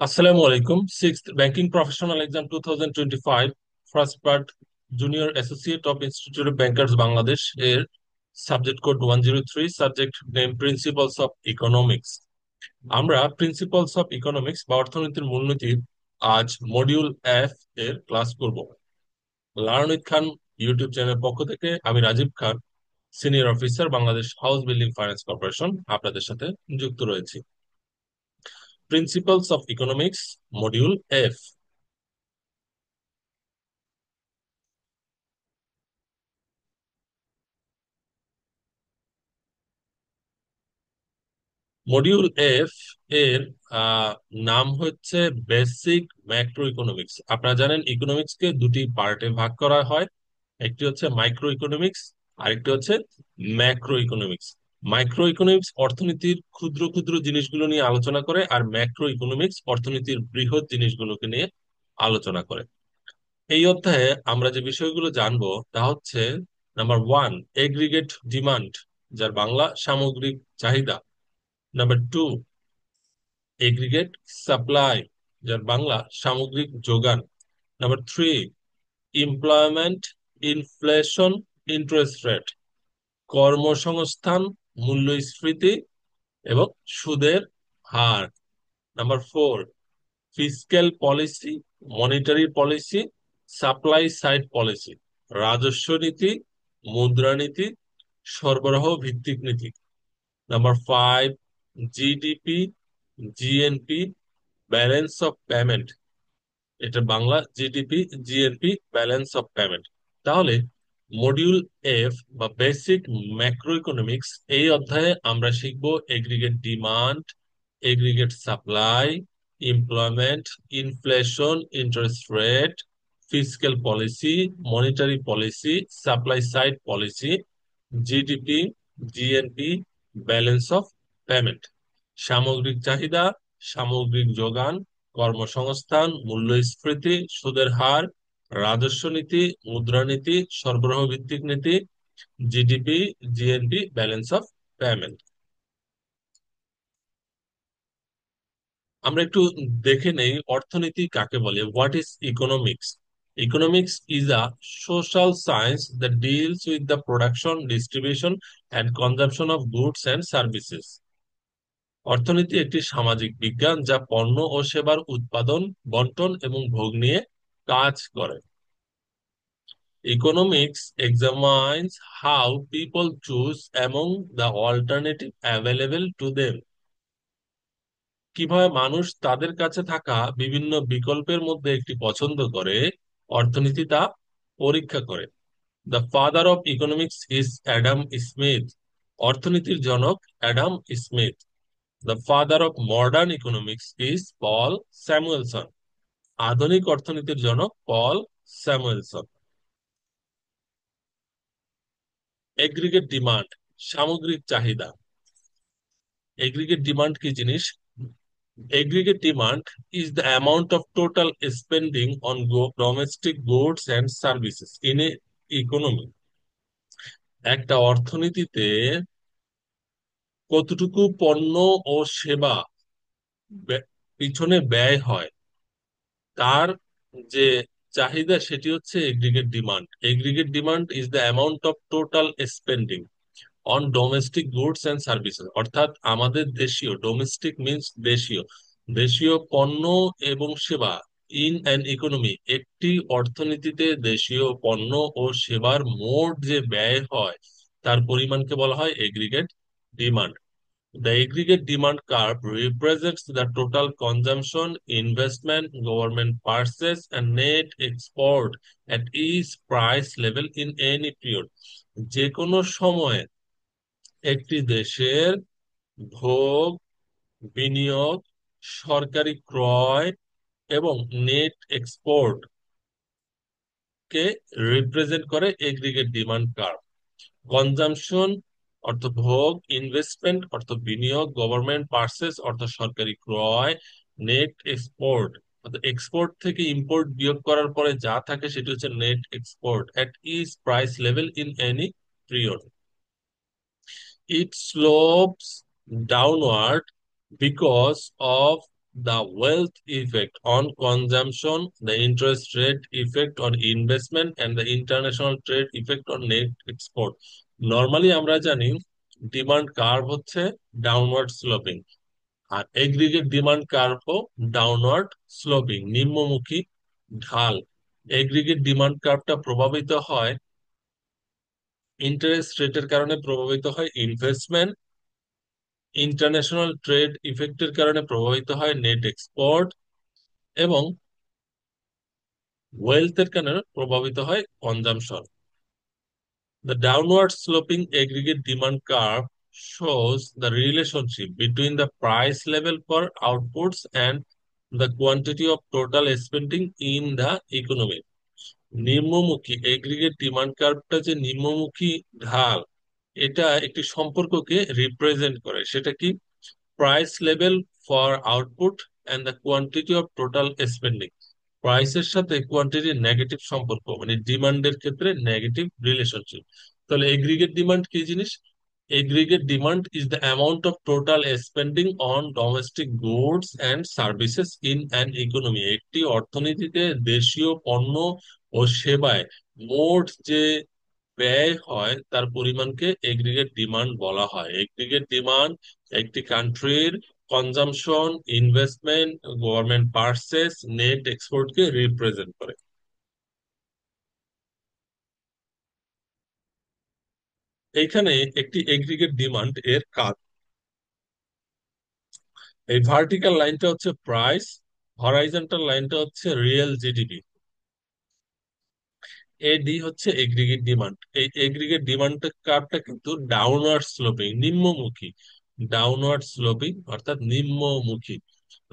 আসসালামু আলাইকুম। Sixth banking professional exam 2025 first part junior associate of institute of bankers Bangladesh এর subject code 103, subject name principles of economics. আমরা principles of economics বা অর্থনীতির মূলনীতির আজ মডিউল এফ এর ক্লাস করব। লার্ন উইথ খান ইউটিউব চ্যানেলের পক্ষ থেকে আমি Rajib Khan, senior officer, Bangladesh house building finance corporation, আপনাদের সাথে যুক্ত রয়েছি। Principles of economics, module F. Module F এর আহ, নাম হচ্ছে বেসিক ম্যাক্রো ইকোনমিক্স। আপনারা জানেন ইকোনমিক্স কে দুটি পার্টে ভাগ করা হয়। একটি হচ্ছে মাইক্রো ইকোনমিক্স, আরেকটি হচ্ছে ম্যাক্রো ইকোনমিক্স। মাইক্রো ইকোনমিক্স অর্থনীতির ক্ষুদ্র ক্ষুদ্র জিনিসগুলো নিয়ে আলোচনা করে, আর ম্যাক্রো ইকোনমিক্স অর্থনীতির বৃহৎ জিনিসগুলোকে নিয়ে আলোচনা করে। এই অধ্যায়ে আমরা যে বিষয়গুলো জানবো তা হচ্ছে: নাম্বার ওয়ান, এগ্রিগেট ডিমান্ড, যার বাংলা সামগ্রিক চাহিদা। নাম্বার টু, এগ্রিগেট সাপ্লাই, যার বাংলা সামগ্রিক যোগান। Number three, employment, inflation, interest rate, কর্মসংস্থান, মূল্যস্ফীতি এবং সুদের হার। Number four, fiscal policy, monetary policy, supply side policy, রাজস্ব নীতি, মুদ্রানীতি, সরবরাহ ভিত্তিক নীতি। Number five, GDP, GNP, balance of payment, এটা বাংলা GDP, GNP, balance of payment. তাহলে মডিউল এফ বা বেসিক ম্যাক্রো ইকোনমিক্স, এই অধ্যায়ে আমরা শিখব aggregate demand, aggregate supply, employment, inflation, interest rate, fiscal policy, monetary policy, supply side policy, GDP, GNP, balance of payment, সামগ্রিক চাহিদা, সামগ্রিক যোগান, কর্মসংস্থান, মূল্যস্ফীতি, সুদের হার, রাজস্ব নীতি, মুদ্রানীতি, সরবরাহ ভিত্তিক নীতি, GDP, GNP, balance of payment. আমরা একটু দেখে নেই অর্থনীতি কাকে বলে। What is economics? Economics is a social science that deals with the production, distribution and consumption of goods and services. অর্থনীতি একটি সামাজিক বিজ্ঞান যা পণ্য ও সেবার উৎপাদন, বন্টন এবং ভোগ নিয়ে কাজ করে। Economics examines how people choose among the alternative available to them. কিভাবে মানুষ তাদের কাছে থাকা বিভিন্ন বিকল্পের মধ্যে একটি পছন্দ করে, অর্থনীতি তা পরীক্ষা করে। The father of economics is Adam Smith. অর্থনীতির জনক Adam Smith. The father of modern economics is Paul Samuelson. আধুনিক অর্থনীতির জনক পল স্যামুয়েলসন। এগ্রিগেট ডিমান্ড, সামগ্রিক চাহিদা। এগ্রিগেট ডিমান্ড কি জিনিস? Aggregate demand is the amount of total spending on domestic goods and services in a economy. একটা অর্থনীতিতে কতটুকু পণ্য ও সেবা পিছনে ব্যয় হয়, তার যে চাহিদা সেটি হচ্ছে aggregate demand. Aggregate demand is the amount of total spending on domestic goods and services. অর্থাৎ আমাদের দেশীয়, ডোমেস্টিক মিন্স দেশীয়, দেশীয় পণ্য এবং সেবা। ইন অ্যান ইকোনমি, একটি অর্থনীতিতে দেশীয় পণ্য ও সেবার মোট যে ব্যয় হয় তার পরিমাণকে বলা হয় aggregate demand. The aggregate demand curve represents the total consumption, investment, government purchase, and net export at each price level in any period. যে কোনো সময়ে একটি দেশের ভোগ, বিনিয়োগ, সরকারি ক্রয় এবং নেট এক্সপোর্ট কে রিপ্রেজেন্ট করে এগ্রিগেট ডিমান্ড কার্ভ। কনজামশন অর্থ ভোগ, ইনভেস্টমেন্ট অর্থ বিনিয়োগ, গভর্নমেন্ট পার্সেস অর্থ সরকারি ক্রয়, নেট এক্সপোর্ট অর্থাৎ এক্সপোর্ট থেকে ইম্পোর্ট বিয়োগ করার পরে যা থাকে সেটি হচ্ছে net export at each price level in any period. It slopes downward because of the wealth effect on consumption, the interest rate effect on investment, and the international trade effect on net export. Normally আমরা জানি demand curve হচ্ছে downward sloping, আর aggregate demand কার্ভও downward sloping, নিম্নমুখী ঢাল। Aggregate demand কার্ভটা প্রভাবিত হয় interest রেটের কারণে, প্রভাবিত হয় ইনভেস্টমেন্ট, ইন্টারন্যাশনাল ট্রেড ইফেক্টের কারণে প্রভাবিত হয় নেট এক্সপোর্ট, এবং ওয়েলথের কারণে প্রভাবিত হয় consumption. The downward sloping aggregate demand curve shows the relationship between the price level for outputs and the quantity of total spending in the economy. নিম্নমুখী এগ্রিগেট ডিমান্ড কার্ভটা যে নিম্নমুখী ঢাল, এটা একটি সম্পর্ককে রিপ্রেজেন্ট করে। সেটা কি? Price level for output and the quantity of total spending. প্রাইসের সাথে কোয়ান্টিটির নেগেটিভ সম্পর্ক, মানে ডিমান্ডের ক্ষেত্রে নেগেটিভ রিলেশনশিপ। তাহলে এগ্রিগেট ডিমান্ড কি জিনিস? Aggregate demand is the amount of total spending on domestic goods and services in an economy. একটি অর্থনীতিতে দেশীয় পণ্য ও সেবায় মোট যে ব্যয় হয় তার পরিমাণকে এগ্রিগেট ডিমান্ড বলা হয়। এগ্রিগেট ডিমান্ড একটি কান্ট্রির consumption, investment, government purchase, net এক্সপোর্টকে রিপ্রেজেন্ট করে। এইখানে একটি এগ্রিগেট ডিমান্ড এর কাজ, এই ভার্টিক্যাল লাইনটা হচ্ছে প্রাইস, হরাইজন্টাল লাইনটা হচ্ছে রিয়েল জিডিপি, এডি হচ্ছে এগ্রিগেট ডিমান্ড। এই এগ্রিগেট ডিমান্ড কার্ভটা কিন্তু ডাউনওয়ার্ড স্লোপিং, নিম্নমুখী। ডাউনওয়ার্ড স্লোপিং অর্থাৎ নিম্নমুখী।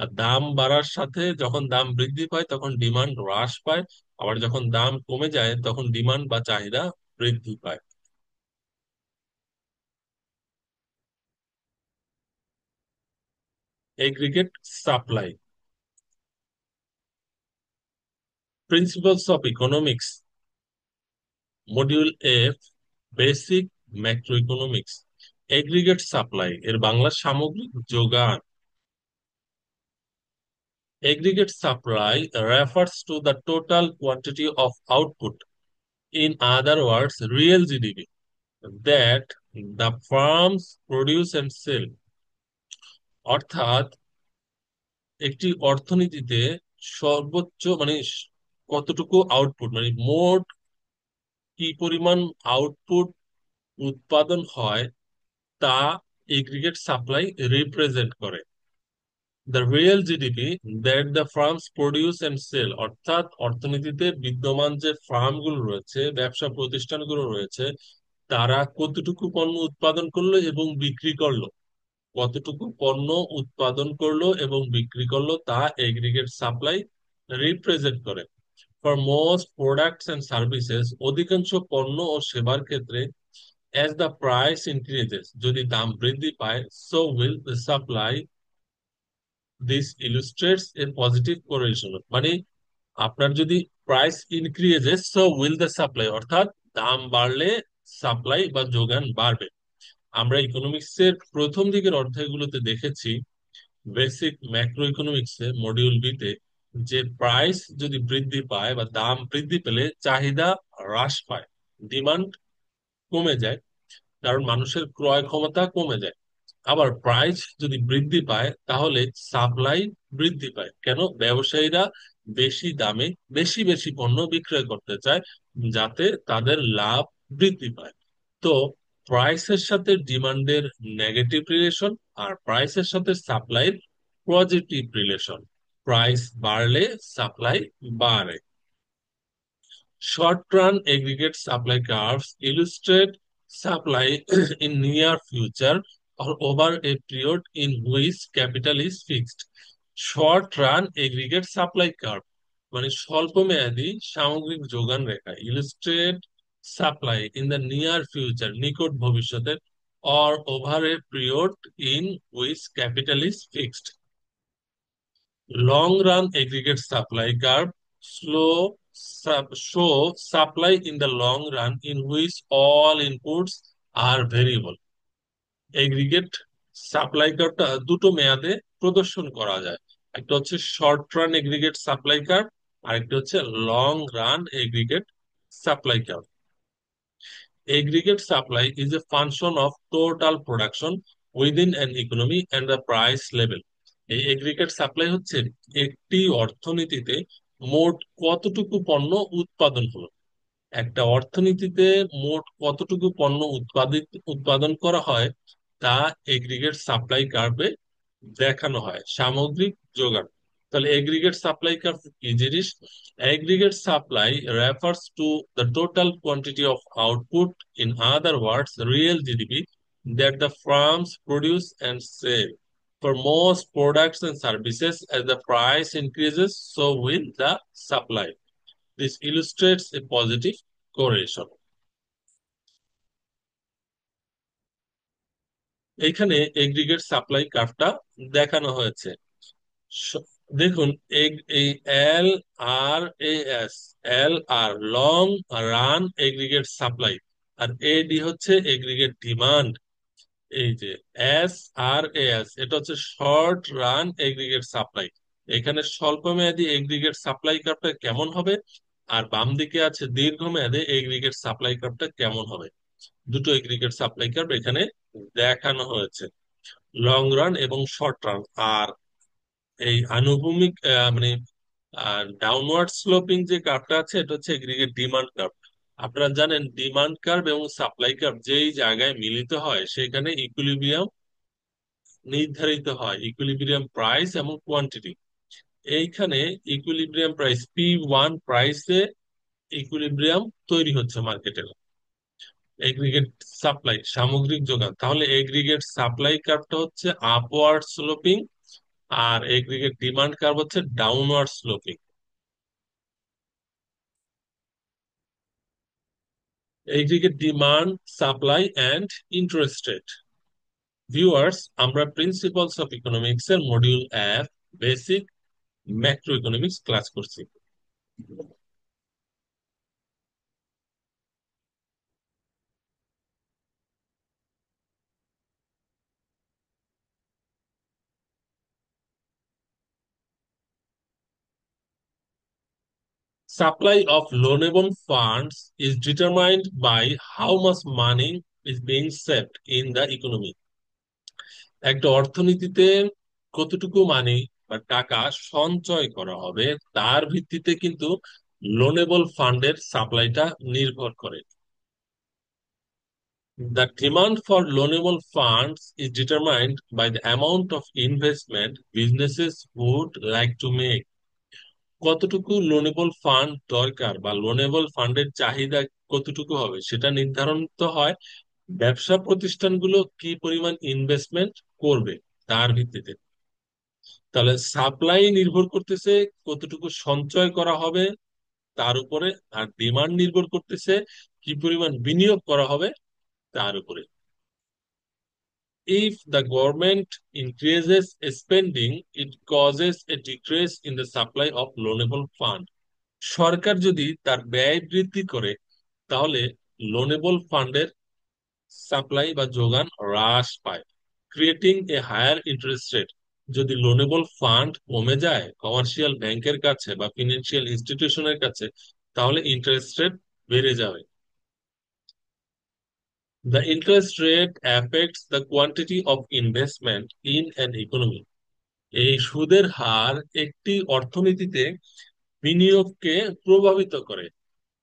আর দাম বাড়ার সাথে যখন দাম বৃদ্ধি পায় তখন ডিমান্ড হ্রাস পায়, আবার যখন দাম কমে যায় তখন ডিমান্ড বা চাহিদা বৃদ্ধি পায়। Aggregate supply, principles of economics, module F, basic macro economics. Aggregate supply এর বাংলা সামগ্রিক যোগান। Aggregate supply refers to the total quantity of output, in other words, real GDP, that the firms produce and sell. অর্থাৎ একটি অর্থনীতিতে সর্বোচ্চ মানে কতটুকু output, মানে মোট কি পরিমাণ আউটপুট উৎপাদন হয় তা এগ্রিগেট সাপ্লাই রিপ্রেজেন্ট করে। The real GDP that the firms produce and sell, অর্থাৎ অর্থনীতিতে বিদ্যমান যে ফার্মগুলো রয়েছে, ব্যবসা প্রতিষ্ঠানগুলো রয়েছে, তারা কতটুকু পণ্য উৎপাদন করলো এবং বিক্রি করলো, কতটুকু পণ্য উৎপাদন করলো এবং বিক্রি করলো তা এগ্রিগেট সাপ্লাই রিপ্রেজেন্ট করে। For most products and services, অধিকাংশ পণ্য ও সেবার ক্ষেত্রে, অ্যাজ দ্য প্রাইস ইনক্রিজেস, যদি দাম বৃদ্ধি পায়, so will the supply. This illustrates a positive correlation, মানে আপনার যদি price increases so will the supply, অর্থাৎ দাম বাড়লে সাপ্লাই বা যোগান বাড়বে। আমরা ইকোনমিক্স এর প্রথম দিকের অধ্যায়গুলোতে দেখেছি, বেসিক ম্যাক্রো ইকোনমিক্সে মডিউল বি তে, যে প্রাইস যদি বৃদ্ধি পায় বা দাম বৃদ্ধি পেলে চাহিদা হ্রাস পায়, ডিমান্ড কমে যায়, কারণ মানুষের ক্রয় ক্ষমতা কমে যায়। আবার প্রাইস যদি বৃদ্ধি পায় তাহলে সাপ্লাই বৃদ্ধি পায়। কেন? ব্যবসায়ীরা বেশি দামে বেশি বেশি পণ্য বিক্রয় করতে চায়, যাতে তাদের লাভ বৃদ্ধি পায়। তো প্রাইসের সাথে ডিমান্ডের নেগেটিভ রিলেশন, আর প্রাইসের সাথে সাপ্লাইয়ের পজিটিভ রিলেশন। প্রাইস বাড়লে সাপ্লাই বাড়ে। Short-run aggregate supply curves illustrate supply in near future or over a period in which capital is fixed. Short-run aggregate supply curve মানে স্বল্প মেয়াদী সামগ্রিক যোগান রেখা, illustrate supply in the near future নিকট ভবিষ্যতে, or over a period in which capital is fixed. Long run aggregate supply curve show supply in the long run in which all inputs are variable. Aggregate supply কার্ভটা দুটো মেয়াদে প্রদর্শন করা যায়। একটা হচ্ছে short run aggregate supply curve, আর একটা হচ্ছে long run aggregate supply curve. Aggregate supply is a function of total production within an economy and the price level. এই এগ্রিগেট সাপ্লাই হচ্ছে একটি অর্থনীতিতে মোট কতটুকু পণ্য উৎপাদন হলো। একটা অর্থনীতিতে মোট কতটুকু পণ্য উৎপাদন করা হয় তা এগ্রিগেট সাপ্লাই কার্ভে দেখানো হয়, সামগ্রিক যোগান। তাহলে এগ্রিগেট সাপ্লাই কার্ভ কি জিনিস? Aggregate supply refers to the total quantity of output, in other words real GDP, that the firms produce and sell. For most products and services, as the price increases, so will the supply. This illustrates a positive correlation. এইখানে aggregate supply কার্ভটা দেখানো হয়েছে। স- দেখুন, এই এল আর S, এল আর long run aggregate supply, আর এডি হচ্ছে aggregate demand. এই যে S আর S, এটা হচ্ছে শর্ট রান এগ্রিগেট সাপ্লাই। এখানে স্বল্প মেয়াদী এগ্রিগেট সাপ্লাই কার্ভটা কেমন হবে, আর বাম দিকে আছে দীর্ঘমেয়াদী এগ্রিগেট সাপ্লাই কার্ভটা কেমন হবে। দুটো এগ্রিগেট সাপ্লাই কার্ভ এখানে দেখানো হয়েছে, লং রান এবং শর্ট রান। আর এই আনুভূমিক মানে ডাউনওয়ার্ড স্লোপিং যে কার্ভটা আছে, এটা হচ্ছে এগ্রিগেট ডিমান্ড কার্ভ। আপনারা জানেন ডিমান্ড কার্ভ এবং সাপ্লাই কার্ভ যেই জায়গায় মিলিত হয় সেখানে ইকুইলিব্রিয়াম নির্ধারিত হয়, ইকুইলিব্রিয়াম প্রাইস এবং কোয়ান্টিটি। এইখানে ইকুইলিব্রিয়াম প্রাইস P1 প্রাইসে ইকুইলিব্রিয়াম তৈরি হচ্ছে মার্কেটে। এগ্রিগেট সাপ্লাই সামগ্রিক যোগান, তাহলে এগ্রিগেট সাপ্লাই কার্ভটা হচ্ছে আপওয়ার্ড স্লোপিং, আর এগ্রিগেট ডিমান্ড কার্ভ হচ্ছে downward sloping. Aggregate demand, supply and interest rate. Viewers, আমরা প্রিন্সিপালস অফ ইকোনমিক্স এর module 1 basic macro economics class করছি। Supply of loanable funds is determined by how much money is being saved in the economy. একটা অর্থনীতিতে কতটুকু মানি বা টাকা সঞ্চয় করা হবে তার ভিত্তিতে কিন্তু লোনেবল ফান্ডের সাপ্লাইটা নির্ভর করে। The demand for loanable funds is determined by the amount of investment businesses would like to make. কতটুকু লোনেবল ফান্ড দরকার বা লোনেবল ফান্ডের চাহিদা কতটুকু হবে সেটা নির্ধারণ হয় ব্যবসা প্রতিষ্ঠানগুলো কি পরিমাণ ইনভেস্টমেন্ট করবে তার ভিত্তিতে। তাহলে সাপ্লাই নির্ভর করতেছে কতটুকু সঞ্চয় করা হবে তার উপরে, আর ডিমান্ড নির্ভর করতেছে কি পরিমাণ বিনিয়োগ করা হবে তার উপরে। If the government increases spending, it causes a decrease in the supply of loanable fund. সরকার যদি তার ব্যয় বৃদ্ধি করে তাহলে লোনেবল ফান্ডের সাপ্লাই বা যোগান হ্রাস পায়, creating a higher interest rate. যদি লোনেবল ফান্ড কমে যায় কমার্শিয়াল ব্যাংকের কাছে বা ফিনান্সিয়াল ইনস্টিটিউশনের কাছে, তাহলে ইন্টারেস্ট রেট বেড়ে যাবে। The interest rate affects the quantity of investment in an economy. এই সুদের হার একটি অর্থনীতিতে বিনিয়োগকে প্রভাবিত করে।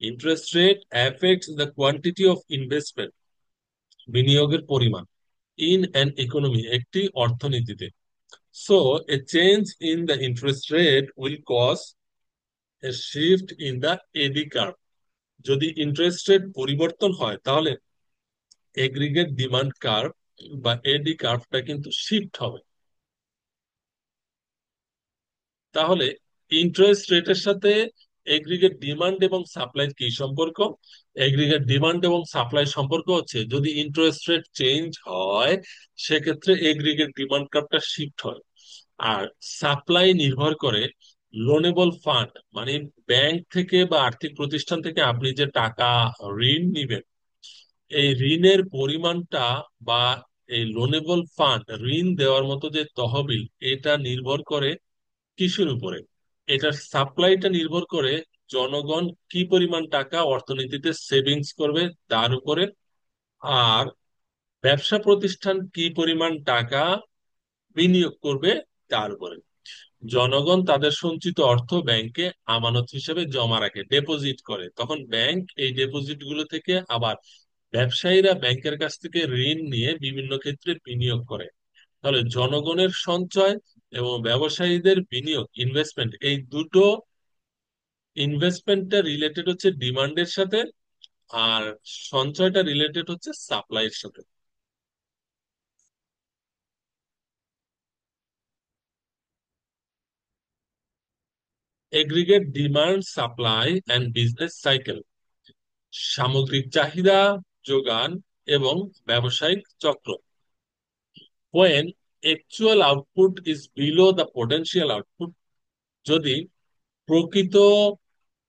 Interest rate affects the quantity of investment, বিনিয়োগের পরিমাণ, ইন অ্যান ইকোনমি একটি অর্থনীতিতে। So a change in the interest rate will cause a shift in the AD curve. যদি ইন্টারেস্ট রেট পরিবর্তন হয় তাহলে এগ্রিগেট ডিমান্ড কার্ভ বা এডি কার্ভটা কিন্তু শিফট হবে। তাহলে ইন্টারেস্ট রেটের সাথে এগ্রিগেট ডিমান্ড এবং সাপ্লাই কি সম্পর্ক? এগ্রিগেট ডিমান্ড এবং সাপ্লাই সম্পর্ক হচ্ছে যদি ইন্টারেস্ট রেট চেঞ্জ হয় সেক্ষেত্রে এগ্রিগেট ডিমান্ড কার্ভটা শিফট হয়। আর সাপ্লাই নির্ভর করে লোনেবল ফান্ড, মানে ব্যাংক থেকে বা আর্থিক প্রতিষ্ঠান থেকে আপনি যে টাকা ঋণ নিবেন, এই ঋণের পরিমাণটা বা এই লোনেবল ফান্ড ঋণ দেওয়ার মতো যে তহবিল, এটা নির্ভর করে কিসের উপরে? এটার সাপ্লাইটা নির্ভর করে জনগণ কি পরিমাণ টাকা অর্থনীতিতে সেভিংস করবে তার উপরে। আর ব্যবসা প্রতিষ্ঠান কি পরিমাণ টাকা বিনিয়োগ করবে তার উপরে। জনগণ তাদের সঞ্চিত অর্থ ব্যাংকে আমানত হিসেবে জমা রাখে, ডিপোজিট করে, তখন ব্যাংক এই ডিপোজিট গুলো থেকে আবার ব্যবসায়ীরা ব্যাংকের কাছ থেকে ঋণ নিয়ে বিভিন্ন ক্ষেত্রে বিনিয়োগ করে। তাহলে জনগণের সঞ্চয় এবং ব্যবসায়ীদের বিনিয়োগ, ইনভেস্টমেন্ট, এই দুটো ইনভেস্টমেন্টটা রিলেটেড হচ্ছে ডিমান্ডের সাথে, আর সঞ্চয়টা রিলেটেড হচ্ছে সাপ্লাইয়ের সাথে। Aggregate demand, supply and business cycle, সামগ্রিক চাহিদা, যোগান এবং ব্যবসায়িক চক্র। When actual output is below the potential output, যদি প্রকৃত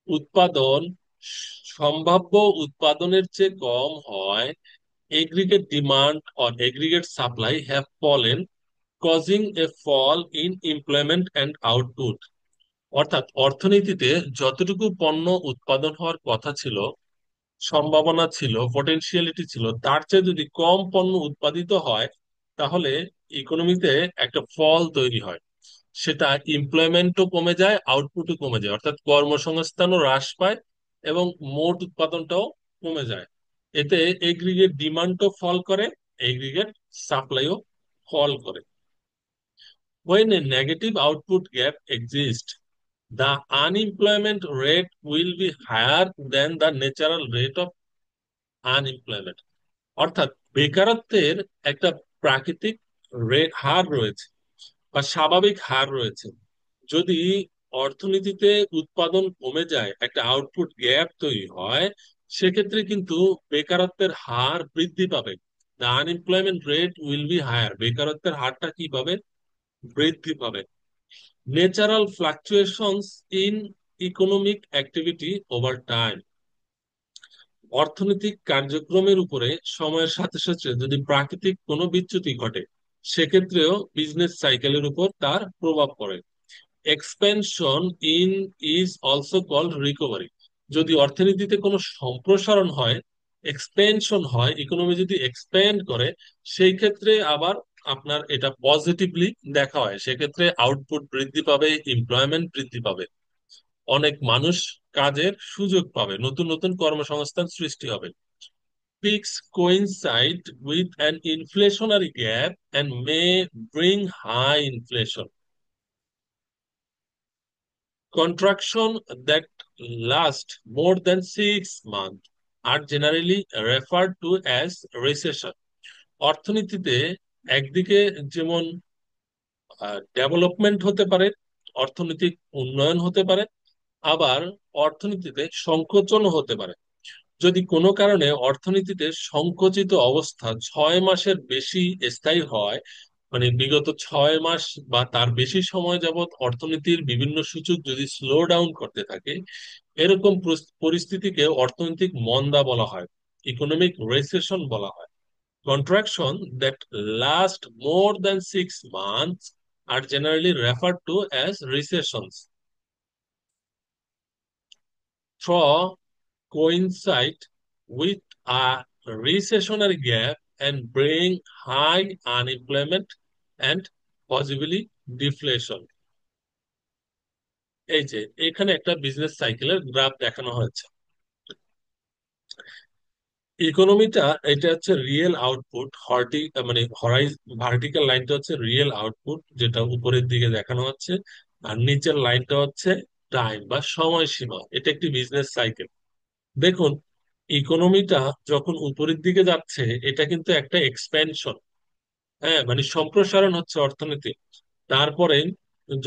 উৎপাদন সম্ভাব্য উৎপাদনের চেয়ে কম হয়, aggregate demand or aggregate supply have fallen, causing a fall in employment and output. অর্থাৎ অর্থনীতিতে যতটুকু পণ্য উৎপাদন হওয়ার কথা ছিল, সম্ভাবনা ছিল, পটেনশিয়ালিটি ছিল, তার চেয়ে যদি কম পণ্য উৎপাদিত হয়, তাহলে ইকোনমিতে একটা ফল তৈরি হয়। সেটা এমপ্লয়মেন্টও কমে যায়, আউটপুটও কমে যায়, অর্থাৎ কর্মসংস্থানও হ্রাস পায় এবং মোট উৎপাদনটাও কমে যায়। এতে এগ্রিগেট ডিমান্ডও ফল করে, এগ্রিগেট সাপ্লাইও ফল করে। When a negative output gap exists, the unemployment rate will be higher than the natural rate of unemployment. অর্থাৎ বেকারত্বের একটা প্রাকৃতিক হার রয়েছে বা স্বাভাবিক হার রয়েছে। যদি অর্থনীতিতে উৎপাদন কমে যায়, একটা আউটপুট গ্যাপ তৈরি হয়, সেক্ষেত্রে কিন্তু বেকারত্বের হার বৃদ্ধি পাবে। The unemployment rate will be higher, বেকারত্বের হারটা কি পাবে? বৃদ্ধি পাবে। Natural fluctuations in economic activity over time, অর্থনৈতিক কার্যক্রমের উপরে সময়ের সাথে সাথে যদি প্রাকৃতিক কোনো বিচ্যুতি ঘটে, সেক্ষেত্রেও বিজনেস সাইকেলের উপর তার প্রভাব পড়ে। Expansion in is also called recovery, যদি অর্থনীতিতে কোনো সম্প্রসারণ হয়, এক্সপেনশন হয়, ইকোনমি যদি এক্সপ্যান্ড করে, সেই ক্ষেত্রে আবার আপনার এটা পজিটিভলি দেখা হয়, সেক্ষেত্রে আউটপুট বৃদ্ধি পাবে, এমপ্লয়মেন্ট বৃদ্ধি পাবে, অনেক মানুষ কাজের সুযোগ পাবে, নতুন নতুন কর্মসংস্থান সৃষ্টি হবে। Peaks coincide with an inflationary gap and may bring high inflation. Contraction that last more than 6 months are generally referred to as recession. অর্থনীতিতে একদিকে যেমন ডেভেলপমেন্ট হতে পারে, অর্থনৈতিক উন্নয়ন হতে পারে, আবার অর্থনীতিতে সংকোচনও হতে পারে। যদি কোনো কারণে অর্থনীতিতে সংকুচিত অবস্থা 6 মাসের বেশি স্থায়ী হয়, মানে বিগত 6 মাস বা তার বেশি সময় যাবত অর্থনীতির বিভিন্ন সূচক যদি স্লো ডাউন করতে থাকে, এরকম পরিস্থিতিকে অর্থনৈতিক মন্দা বলা হয়, ইকোনমিক রিসেশন বলা হয়। Contraction that last more than 6 months are generally referred to as recessions. Through coincide with a recessionary gap and bring high unemployment and possibly deflation. এই যে এখানে একটা বিজনেস সাইকেলের গ্রাফ দেখানো হয়েছে। ইকোনমিটা এটা হচ্ছে রিয়েল আউটপুট, মানে ভার্টিক্যাল লাইনটা হচ্ছে রিয়েল আউটপুট, যেটা উপরের দিকে দেখানো হচ্ছে, আর নিচের লাইনটা হচ্ছে টাইম বা সময়সীমা। এটা একটি বিজনেস সাইকেল। দেখুন, ইকোনমিটা যখন উপরের দিকে যাচ্ছে, এটা কিন্তু একটা এক্সপ্যানশন, হ্যাঁ, মানে সম্প্রসারণ হচ্ছে অর্থনীতি। তারপরে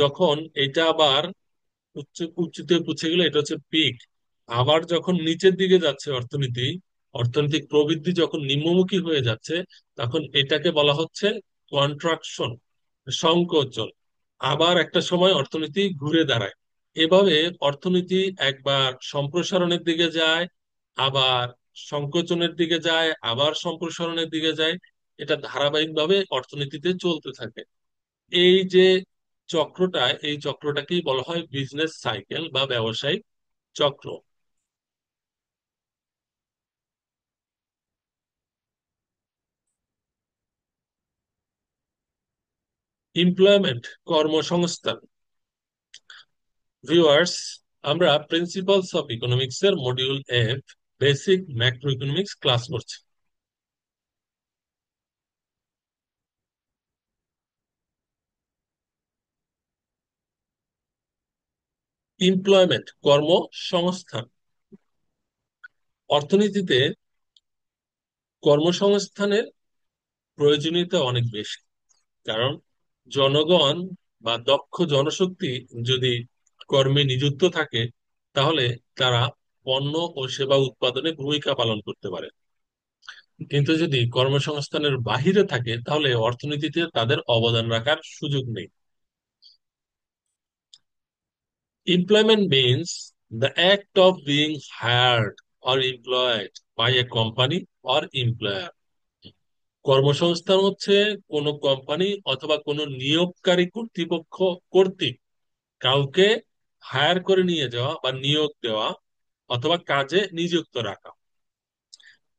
যখন এটা আবার উচ্চতে পৌঁছে গেলে, এটা হচ্ছে পিক। আবার যখন নিচের দিকে যাচ্ছে অর্থনীতি, অর্থনৈতিক প্রবৃদ্ধি যখন নিম্নমুখী হয়ে যাচ্ছে, তখন এটাকে বলা হচ্ছে কন্ট্রাকশন, সংকোচন। আবার একটা সময় অর্থনীতি ঘুরে দাঁড়ায়। এভাবে অর্থনীতি একবার সম্প্রসারণের দিকে যায়, আবার সংকোচনের দিকে যায়, আবার সম্প্রসারণের দিকে যায়। এটা ধারাবাহিকভাবে অর্থনীতিতে চলতে থাকে। এই যে এই চক্রটাকেই বলা হয় বিজনেস সাইকেল বা ব্যবসায়িক চক্র। এমপ্লয়মেন্ট, কর্মসংস্থান। ভিউয়ার্স, আমরা প্রিন্সিপালস অফ ইকোনমিক্স এর module F, basic macro economics class করছি। এমপ্লয়মেন্ট, কর্মসংস্থান। অর্থনীতিতে কর্মসংস্থানের প্রয়োজনীয়তা অনেক বেশি, কারণ জনগণ বা দক্ষ জনশক্তি যদি কর্মে নিযুক্ত থাকে, তাহলে তারা পণ্য ও সেবা উৎপাদনে ভূমিকা পালন করতে পারে। কিন্তু যদি কর্মসংস্থানের বাহিরে থাকে, তাহলে অর্থনীতিতে তাদের অবদান রাখার সুযোগ নেই। Employment means the act of being hired or employed by a company or employer. কর্মসংস্থান হচ্ছে কোনো কোম্পানি অথবা কোনো নিয়োগকারী কর্তৃপক্ষ কর্তৃক কাউকে হায়ার করে নিয়ে যাওয়া বা নিয়োগ দেওয়া অথবা কাজে নিযুক্ত রাখা।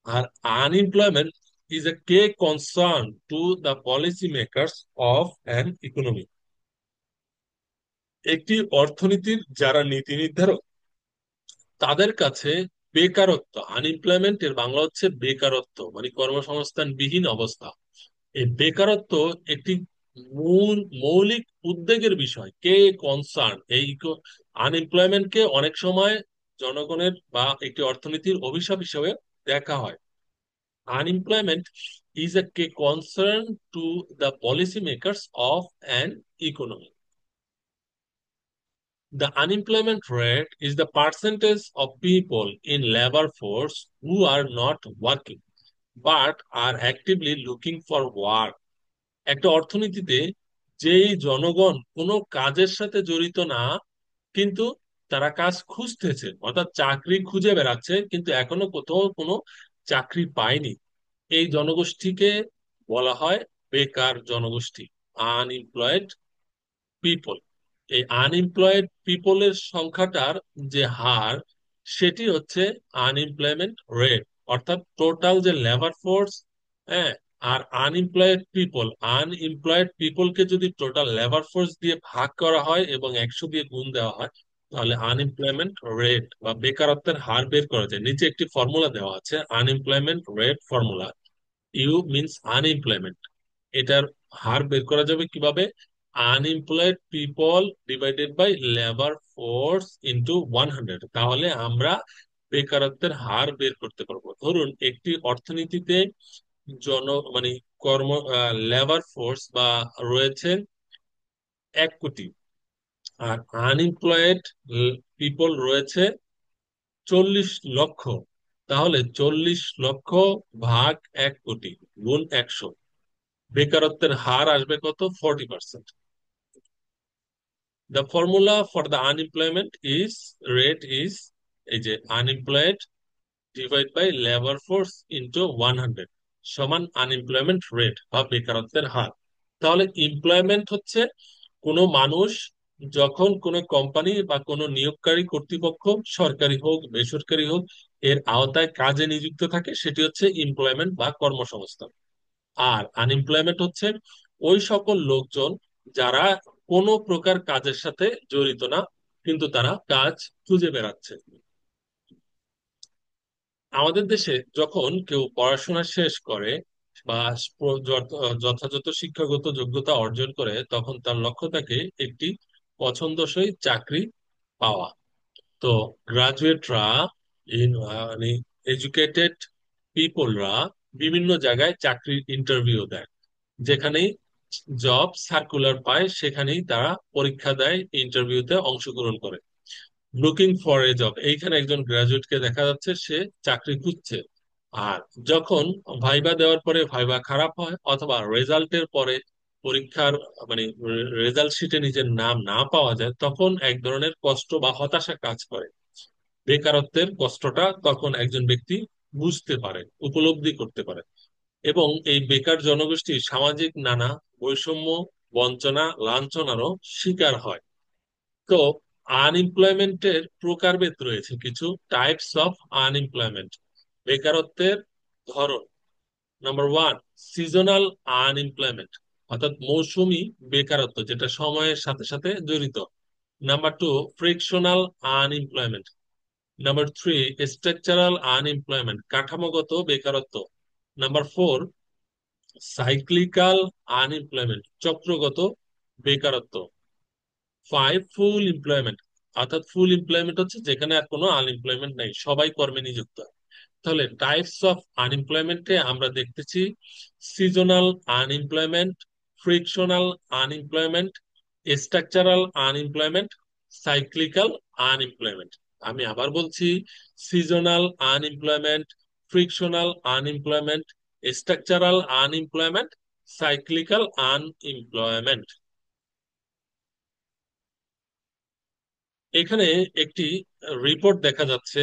আর unemployment is a key concern to the policy makers of an economy. একটি অর্থনীতির যারা নীতি নির্ধারক, তাদের কাছে বেকারত্ব, আনএমপ্লয়মেন্ট এর বাংলা হচ্ছে বেকারত্ব, মানে কর্মসংস্থানবিহীন অবস্থা। এই বেকারত্ব একটি মৌলিক উদ্বেগের বিষয়। কে কনসার্ন এই আনএমপ্লয়মেন্টকে অনেক সময় জনগণের বা একটি অর্থনীতির অভিশাপ হিসেবে দেখা হয়। Unemployment is a key concern to the policy makers of an economy. The unemployment rate is the percentage of people in labor force who are not working but are actively looking for work. একটা অর্থনীতিতে যেই জনগণ কোনো কাজের সাথে জড়িত না, কিন্তু তারা কাজ খুঁজতেছে, অর্থাৎ চাকরি খুঁজে বেড়াচ্ছে কিন্তু এখনো কোথাও কোনো চাকরি পায়নি, এই জনগোষ্ঠীকে বলা হয় বেকার জনগোষ্ঠী, আনএমপ্লয়েড পিপল। এই আনএমপ্লয়েড পিপলের সংখ্যাটার যে হার, সেটি হচ্ছে আনএমপ্লয়মেন্ট রেট, অর্থাৎ টোটাল যে লেবার ফোর্স। হ্যাঁ, আর আনএমপ্লয়েড পিপলকে যদি টোটাল লেবার ফোর্স দিয়ে ভাগ করা হয় এবং 100 দিয়ে গুণ দেওয়া হয়, তাহলে আনএমপ্লয়মেন্ট রেট বা বেকারত্বের হার বের করা যায়। নিচে একটি ফর্মুলা দেওয়া আছে, unemployment rate formula. U means unemployment, এটার হার বের করা যাবে কিভাবে? Unemployed people divided by labour force into 100, তাহলে আমরা বেকারত্বের হার বের করতে পারবো। ধরুন একটি অর্থনীতিতে জন মানে কর্ম লেবার ফোর্স বা রয়েছে 1 কোটি, আর আনএমপ্লয়েড পিপল রয়েছে 40 লক্ষ, তাহলে 40 লক্ষ ভাগ 1 কোটি গুণ 100, বেকারত্বের হার আসবে কত? 40%। The formula for the unemployment is rate is এই যে unemployed divide by labour force into 100 সমান আনএমপ্লয়মেন্ট রেট বা বেকারত্বের হার। তাহলে এমপ্লয়মেন্ট হচ্ছে কোনো মানুষ যখন কোনো কোম্পানি বা কোনো নিয়োগকারী কর্তৃপক্ষ, সরকারি হোক বেসরকারি হোক, এর আওতায় কাজে নিযুক্ত থাকে, সেটি হচ্ছে এমপ্লয়মেন্ট বা কর্মসংস্থান। আর আনএমপ্লয়মেন্ট হচ্ছে ওই সকল লোকজন যারা কোনো প্রকার কাজের সাথে জড়িত না, কিন্তু তারা কাজ খুঁজে বেড়াচ্ছে। আমাদের দেশে যখন কেউ পড়াশোনা শেষ করে বা যথাযথ শিক্ষাগত যোগ্যতা অর্জন করে, তখন তার লক্ষ্য থাকে একটি পছন্দসই চাকরি পাওয়া। তো গ্রাজুয়েটরা, মানে এডুকেটেড পিপলরা বিভিন্ন জায়গায় চাকরির ইন্টারভিউ দেয়। যেখানেই জব সার্কুলার পায়, সেখানেই তারা পরীক্ষা দেয়, ইন্টারভিউতে অংশগ্রহণ করে। লুকিং ফর এ জব, এইখানে একজন গ্রাজুয়েটকে দেখা যাচ্ছে সে চাকরি খুঁজছে। আর যখন ভাইবা দেওয়ার পরে ভাইবা খারাপ হয় অথবা রেজাল্টের পরে পরীক্ষার মানে রেজাল্ট শিটে নিজের নাম না পাওয়া যায়, তখন এক ধরনের কষ্ট বা হতাশা কাজ করে। বেকারত্বের কষ্টটা তখন একজন ব্যক্তি বুঝতে পারে, উপলব্ধি করতে পারে। এবং এই বেকার জনগোষ্ঠী সামাজিক নানা বৈষম্য বঞ্চনা, লাঞ্ছনারও শিকার হয়। তো আনএমপ্লয়মেন্টের প্রকারভেদ রয়েছে কিছু, টাইপস অফ আনএমপ্লয়মেন্ট, বেকারত্বের ধরন। নাম্বার ওয়ান, সিজনাল আনএমপ্লয়মেন্ট, অর্থাৎ মৌসুমী বেকারত্ব যেটা সময়ের সাথে সাথে জড়িত। Number two, frictional unemployment. Number three, structural unemployment, কাঠামোগত বেকারত্ব। নাম্বার ফোর, সাইক্লিক্যাল আনএমপ্লয়মেন্ট, চক্রগত বেকারত্ব। ফাইভ, ফুল এমপ্লয়মেন্ট, অর্থাৎ ফুল এমপ্লয়মেন্ট হচ্ছে যেখানে আর কোনো আনএমপ্লয়মেন্ট নাই, সবাই কর্মে নিযুক্ত। তাহলে টাইপস অফ আনএমপ্লয়মেন্টে আমরা দেখতেছি seasonal unemployment, frictional unemployment, structural unemployment, cyclical unemployment. আমি আবার বলছি, seasonal unemployment, frictional unemployment, structural unemployment, cyclical unemployment. এখানে একটি রিপোর্ট দেখা যাচ্ছে,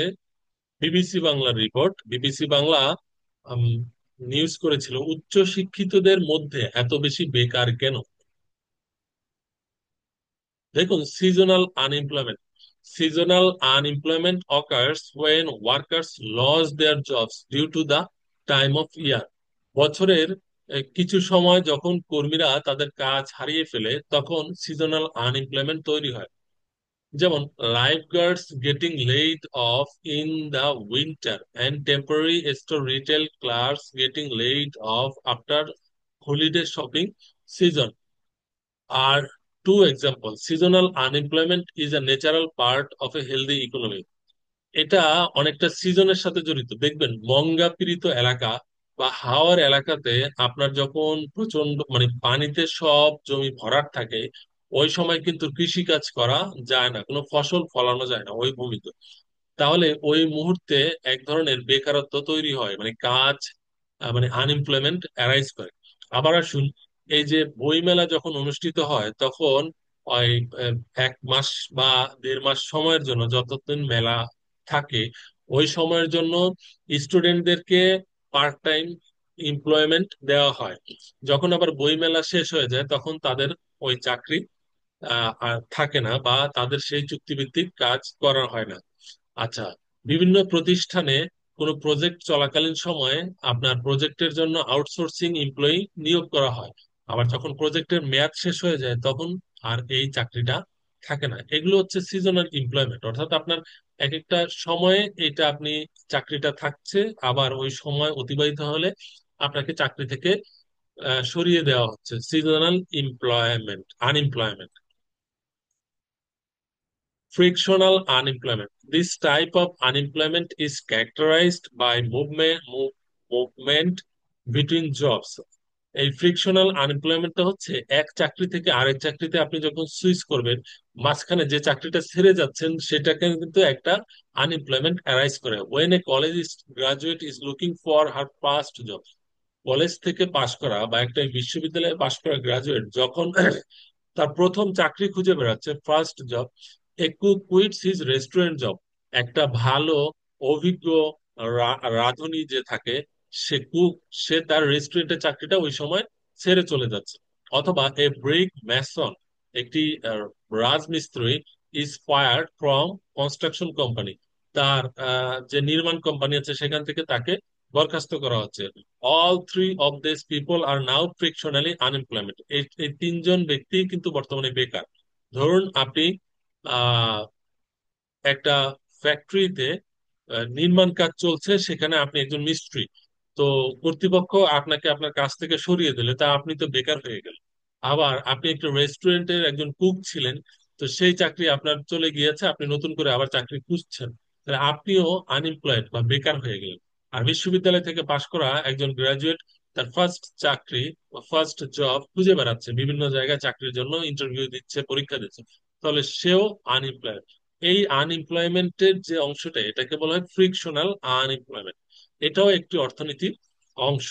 বিবিসি বাংলার রিপোর্ট। বিবিসি বাংলা নিউজ করেছিল উচ্চ শিক্ষিতদের মধ্যে এত বেশি বেকার কেন। দেখুন, seasonal unemployment, seasonal unemployment occurs when workers lose their jobs due to the time of year। বছরের কিছু সময় যখন কর্মীরা তাদের কাজ হারিয়ে ফেলে তখন সিজনাল আনএমপ্লয়মেন্ট তৈরি হয়। যেমন lifeguards getting laid off in the winter and temporary store retail clerks getting laid off after holiday shopping season are two example. Seasonal unemployment is a natural part of a healthy economy. এটা অনেকটা সিজনের সাথে জড়িত। দেখবেন মঙ্গা পীড়িত এলাকা বা হাওর এলাকাতে আপনার যখন প্রচন্ড মানে পানিতে সব জমি ভরাট থাকে, ওই সময় কিন্তু কৃষি কাজ করা যায় না, কোনো ফসল ফলানো যায় না ওই ভূমিতে। তাহলে ওই মুহূর্তে এক ধরনের বেকারত্ব তৈরি হয়, মানে কাজ মানে আনএমপ্লয়মেন্ট অ্যারাইজ করে। আবার আসুন, এই যে বইমেলা যখন অনুষ্ঠিত হয় তখন ওই আহ, এক মাস বা দেড় মাস সময়ের জন্য যতদিন মেলা থাকে, ওই সময়ের জন্য স্টুডেন্টদেরকে পার্ট টাইম এমপ্লয়মেন্ট দেওয়া হয়। যখন আবার বইমেলা শেষ হয়ে যায় তখন তাদের ওই চাকরি আর থাকে না, বা তাদের সেই চুক্তিভিত্তিক কাজ করা হয় না। আচ্ছা, বিভিন্ন প্রতিষ্ঠানে কোনো প্রজেক্ট চলাকালীন সময়ে আপনার প্রজেক্টের জন্য আউটসোর্সিং এমপ্লয়ি নিয়োগ করা হয়। আবার যখন প্রজেক্টের মেয়াদ শেষ হয়ে যায় তখন আর এই চাকরিটা থাকে না। এগুলো হচ্ছে সিজনাল এমপ্লয়মেন্ট, অর্থাৎ আপনার এক একটা সময়ে এটা আপনি চাকরিটা থাকছে, আবার ওই সময় অতিবাহিত হলে আপনাকে চাকরি থেকে সরিয়ে দেওয়া হচ্ছে, seasonal employment unemployment. Frictional unemployment. This type of unemployment is characterized by movement between jobs. এই ফ্রিকশনাল আনএমপ্লয়মেন্টটা হচ্ছে এক চাকরি থেকে আরেক চাকরিতে আপনি যখন সুইচ করবেন, মাঝখানে যে চাকরিটা ছেড়ে যাচ্ছেন সেটাকে কিন্তু একটা আনএমপ্লয়মেন্ট অ্যারাইজ করে। When a college graduate is looking for her past job, college থেকে পাশ করা বা একটা বিশ্ববিদ্যালয়ে পাশ করা গ্রাজুয়েট যখন তার প্রথম চাকরি খুঁজে বেড়াচ্ছে, ফার্স্ট জব, এ cook quits his restaurant job. একটা ভালো অভিজ্ঞ রাঁধুনি যে থাকে, সে কুক, সে তার রেস্টুরেন্টের চাকরিটা ওই সময় ছেড়ে চলে যাচ্ছে। অথবা এ ব্রিক ম্যাসন, একটি রাজমিস্ত্রি, is fired from construction company, তার যে নির্মাণ কোম্পানি আছে সেখান থেকে তাকে বরখাস্ত করা হচ্ছে। All three of this people are now frictionally unemployment. এই তিনজন ব্যক্তি কিন্তু বর্তমানে বেকার। ধরুন আপনি আহ একটা ফ্যাক্টরিতে নির্মাণ কাজ চলছে, সেখানে আপনি একজন মিস্ত্রি। তো কর্তৃপক্ষ আপনাকে আপনার কাছ থেকে সরিয়ে দিলে তা আপনি তো বেকার হয়ে গেলেন। আবার আপনি একটা রেস্টুরেন্টের একজন কুক ছিলেন, তো সেই চাকরি আপনার চলে গিয়েছে, আপনি নতুন করে আবার চাকরি খুঁজছেন, তাহলে আপনিও আনএমপ্লয়েড বা বেকার হয়ে গেলেন। আর বিশ্ববিদ্যালয় থেকে পাশ করা একজন গ্রাজুয়েট তার ফার্স্ট চাকরি বা ফার্স্ট জব খুঁজে বেড়াচ্ছে, বিভিন্ন জায়গায় চাকরির জন্য ইন্টারভিউ দিচ্ছে, পরীক্ষা দিচ্ছে, তাহলে সেও আনএমপ্লয়েড। এই আনএমপ্লয়মেন্টের যে অংশটা এটাকে বলা হয় ফ্রিকশনাল আনএমপ্লয়মেন্ট। এটাও একটি অর্থনীতির অংশ।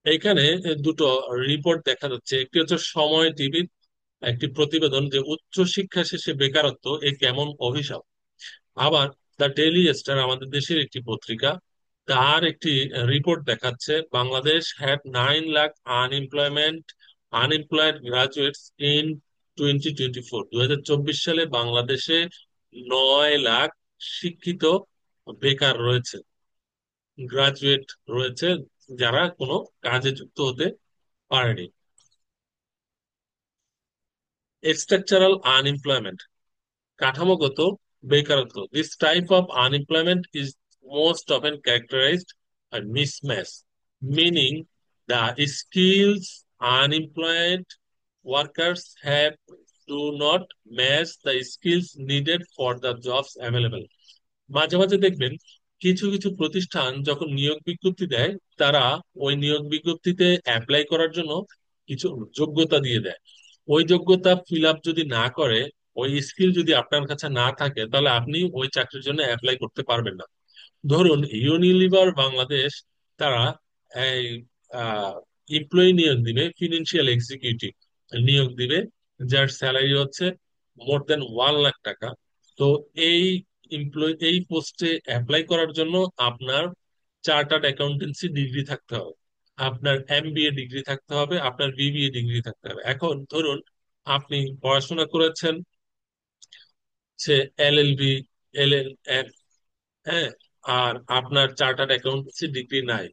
এইখানে দুটো রিপোর্ট দেখা যাচ্ছে, একটি হচ্ছে সময় টিভির একটি প্রতিবেদন যে উচ্চ শিক্ষা শেষে বেকারত্ব এ কেমন অভিশাপ। আবার দ্য ডেইলি স্টার আমাদের দেশের একটি পত্রিকা, তার একটি রিপোর্ট দেখাচ্ছে Bangladesh had 9 lakh unemployment unemployed graduates in 2024। 2024 সালে বাংলাদেশে 9 লাখ শিক্ষিত বেকার রয়েছে, গ্রাজুয়েট রয়েছে, যারা কোনো কাজে যুক্ত হতে পারেনি। স্ট্রাকচারাল আনএমপ্লয়মেন্ট, কাঠামোগত বেকারত্ব। This type of unemployment is most often characterised by mismatch, meaning the skills unemployed workers have do not match the skills needed for the jobs available. মাঝে মাঝে দেখবেন কিছু কিছু প্রতিষ্ঠান যখন নিয়োগ বিজ্ঞপ্তি দেয়, তারা ওই নিয়োগ বিজ্ঞপ্তিতে অ্যাপ্লাই করার জন্য কিছু যোগ্যতা দিয়ে দেয়। ওই যোগ্যতা ফিল আপ যদি না করে, ওই স্কিল যদি আপনার কাছে না থাকে, তাহলে আপনি ওই চাকরির জন্য অ্যাপ্লাই করতে পারবেন না। ধরুন ইউনিলিভার বাংলাদেশ, তারা এই এমপ্লয়ি নিয়োগ দিবে, ফিনান্সিয়াল এক্সিকিউটিভ নিয়োগ দিবে, যার স্যালারি হচ্ছে মোর দেন 1 লাখ টাকা। তো এই এই পোস্টে অ্যাপ্লাই করার জন্য আপনার চার্টার্ড অ্যাকাউন্টেন্সি ডিগ্রি থাকতে হবে, আপনার এমবিএ ডিগ্রি থাকতে হবে, আপনার বিবিএ ডিগ্রি থাকতে হবে। এখন ধরুন আপনি পড়াশোনা করেছেন সে এলএলবি, এলএলএম, হ্যাঁ, আর আপনার চার্টার্ড অ্যাকাউন্টেন্সি ডিগ্রি নাই,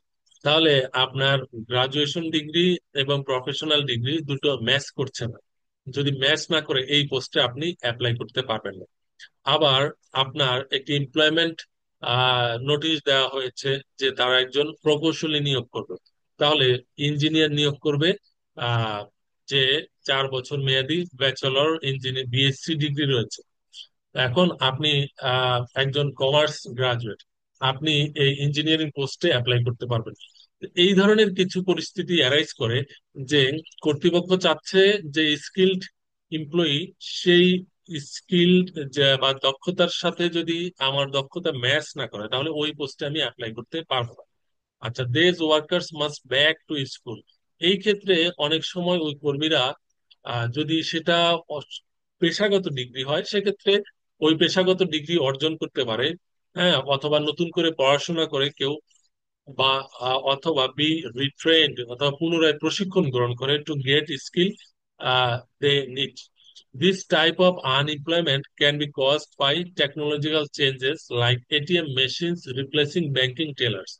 তাহলে আপনার গ্রাজুয়েশন ডিগ্রি এবং প্রফেশনাল ডিগ্রি দুটো ম্যাচ করছে না। যদি ম্যাচ না করে এই পোস্টে আপনি অ্যাপ্লাই করতে পারবেন না। আবার আপনার একটি এমপ্লয়মেন্ট নোটিশ দেওয়া হয়েছে যে তারা একজন প্রকৌশলী নিয়োগ করবে, তাহলে ইঞ্জিনিয়ার নিয়োগ করবে, আহ যে 4 বছর মেয়াদি ব্যাচেলর ইঞ্জিনিয়ার বিএসসি ডিগ্রি রয়েছে। এখন আপনি একজন কমার্স গ্রাজুয়েট, আপনি এই ইঞ্জিনিয়ারিং পোস্টে অ্যাপ্লাই করতে পারবেন। এই ধরনের কিছু পরিস্থিতি অ্যারাইজ করে যে কর্তৃপক্ষ চাচ্ছে যে স্কিল্ড এমপ্লয়ি, সেই স্কিল্ড বা দক্ষতার সাথে যদি আমার দক্ষতা ম্যাচ না করে, তাহলে ওই পোস্টে আমি অ্যাপ্লাই করতে পারবো না। আচ্ছা, these workers must back to school. এই ক্ষেত্রে অনেক সময় ওই কর্মীরা যদি সেটা পেশাগত ডিগ্রি হয়, সেক্ষেত্রে ওই পেশাগত ডিগ্রি অর্জন করতে পারে, হ্যাঁ, অথবা নতুন করে পড়াশোনা করে কেউ, বা অথবা বি রিট্রেন্ড, অথবা পুনরায় প্রশিক্ষণ গ্রহণ করে to get skill they need. This type of unemployment can be caused by technological changes like ATM machines replacing banking tellers.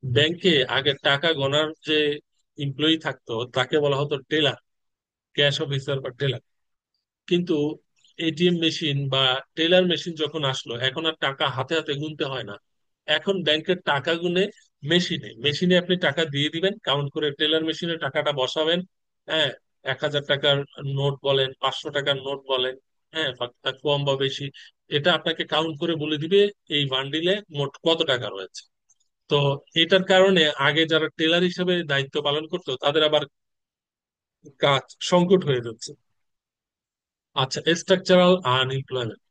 ব্যাংকে আগে টাকা গোনার যে এমপ্লয়ি থাকতো তাকে বলা হতো টেলার, ক্যাশ অফিসার বা টেলার। কিন্তু এটিএম মেশিন বা টেলার মেশিন যখন আসলো, এখন আর টাকা হাতে হাতে গুনতে হয় না। এখন ব্যাংকের টাকা গুনে মেশিনে মেশিনে আপনি টাকা দিয়ে দিবেন, কাউন্ট করে টেলার মেশিনে টাকাটা বসাবেন। হ্যাঁ, 1,000 টাকার নোট বলেন, 500 টাকার নোট বলেন, হ্যাঁ, বা তার কম বা বেশি, এটা আপনাকে কাউন্ট করে বলে দিবে এই বান্ডিলে মোট কত টাকা রয়েছে। তো এটার কারণে আগে যারা টেলার হিসেবে দায়িত্ব পালন করতো, তাদের আবার কাজ সংকট হয়ে যাচ্ছে। আচ্ছা, structural unemployment,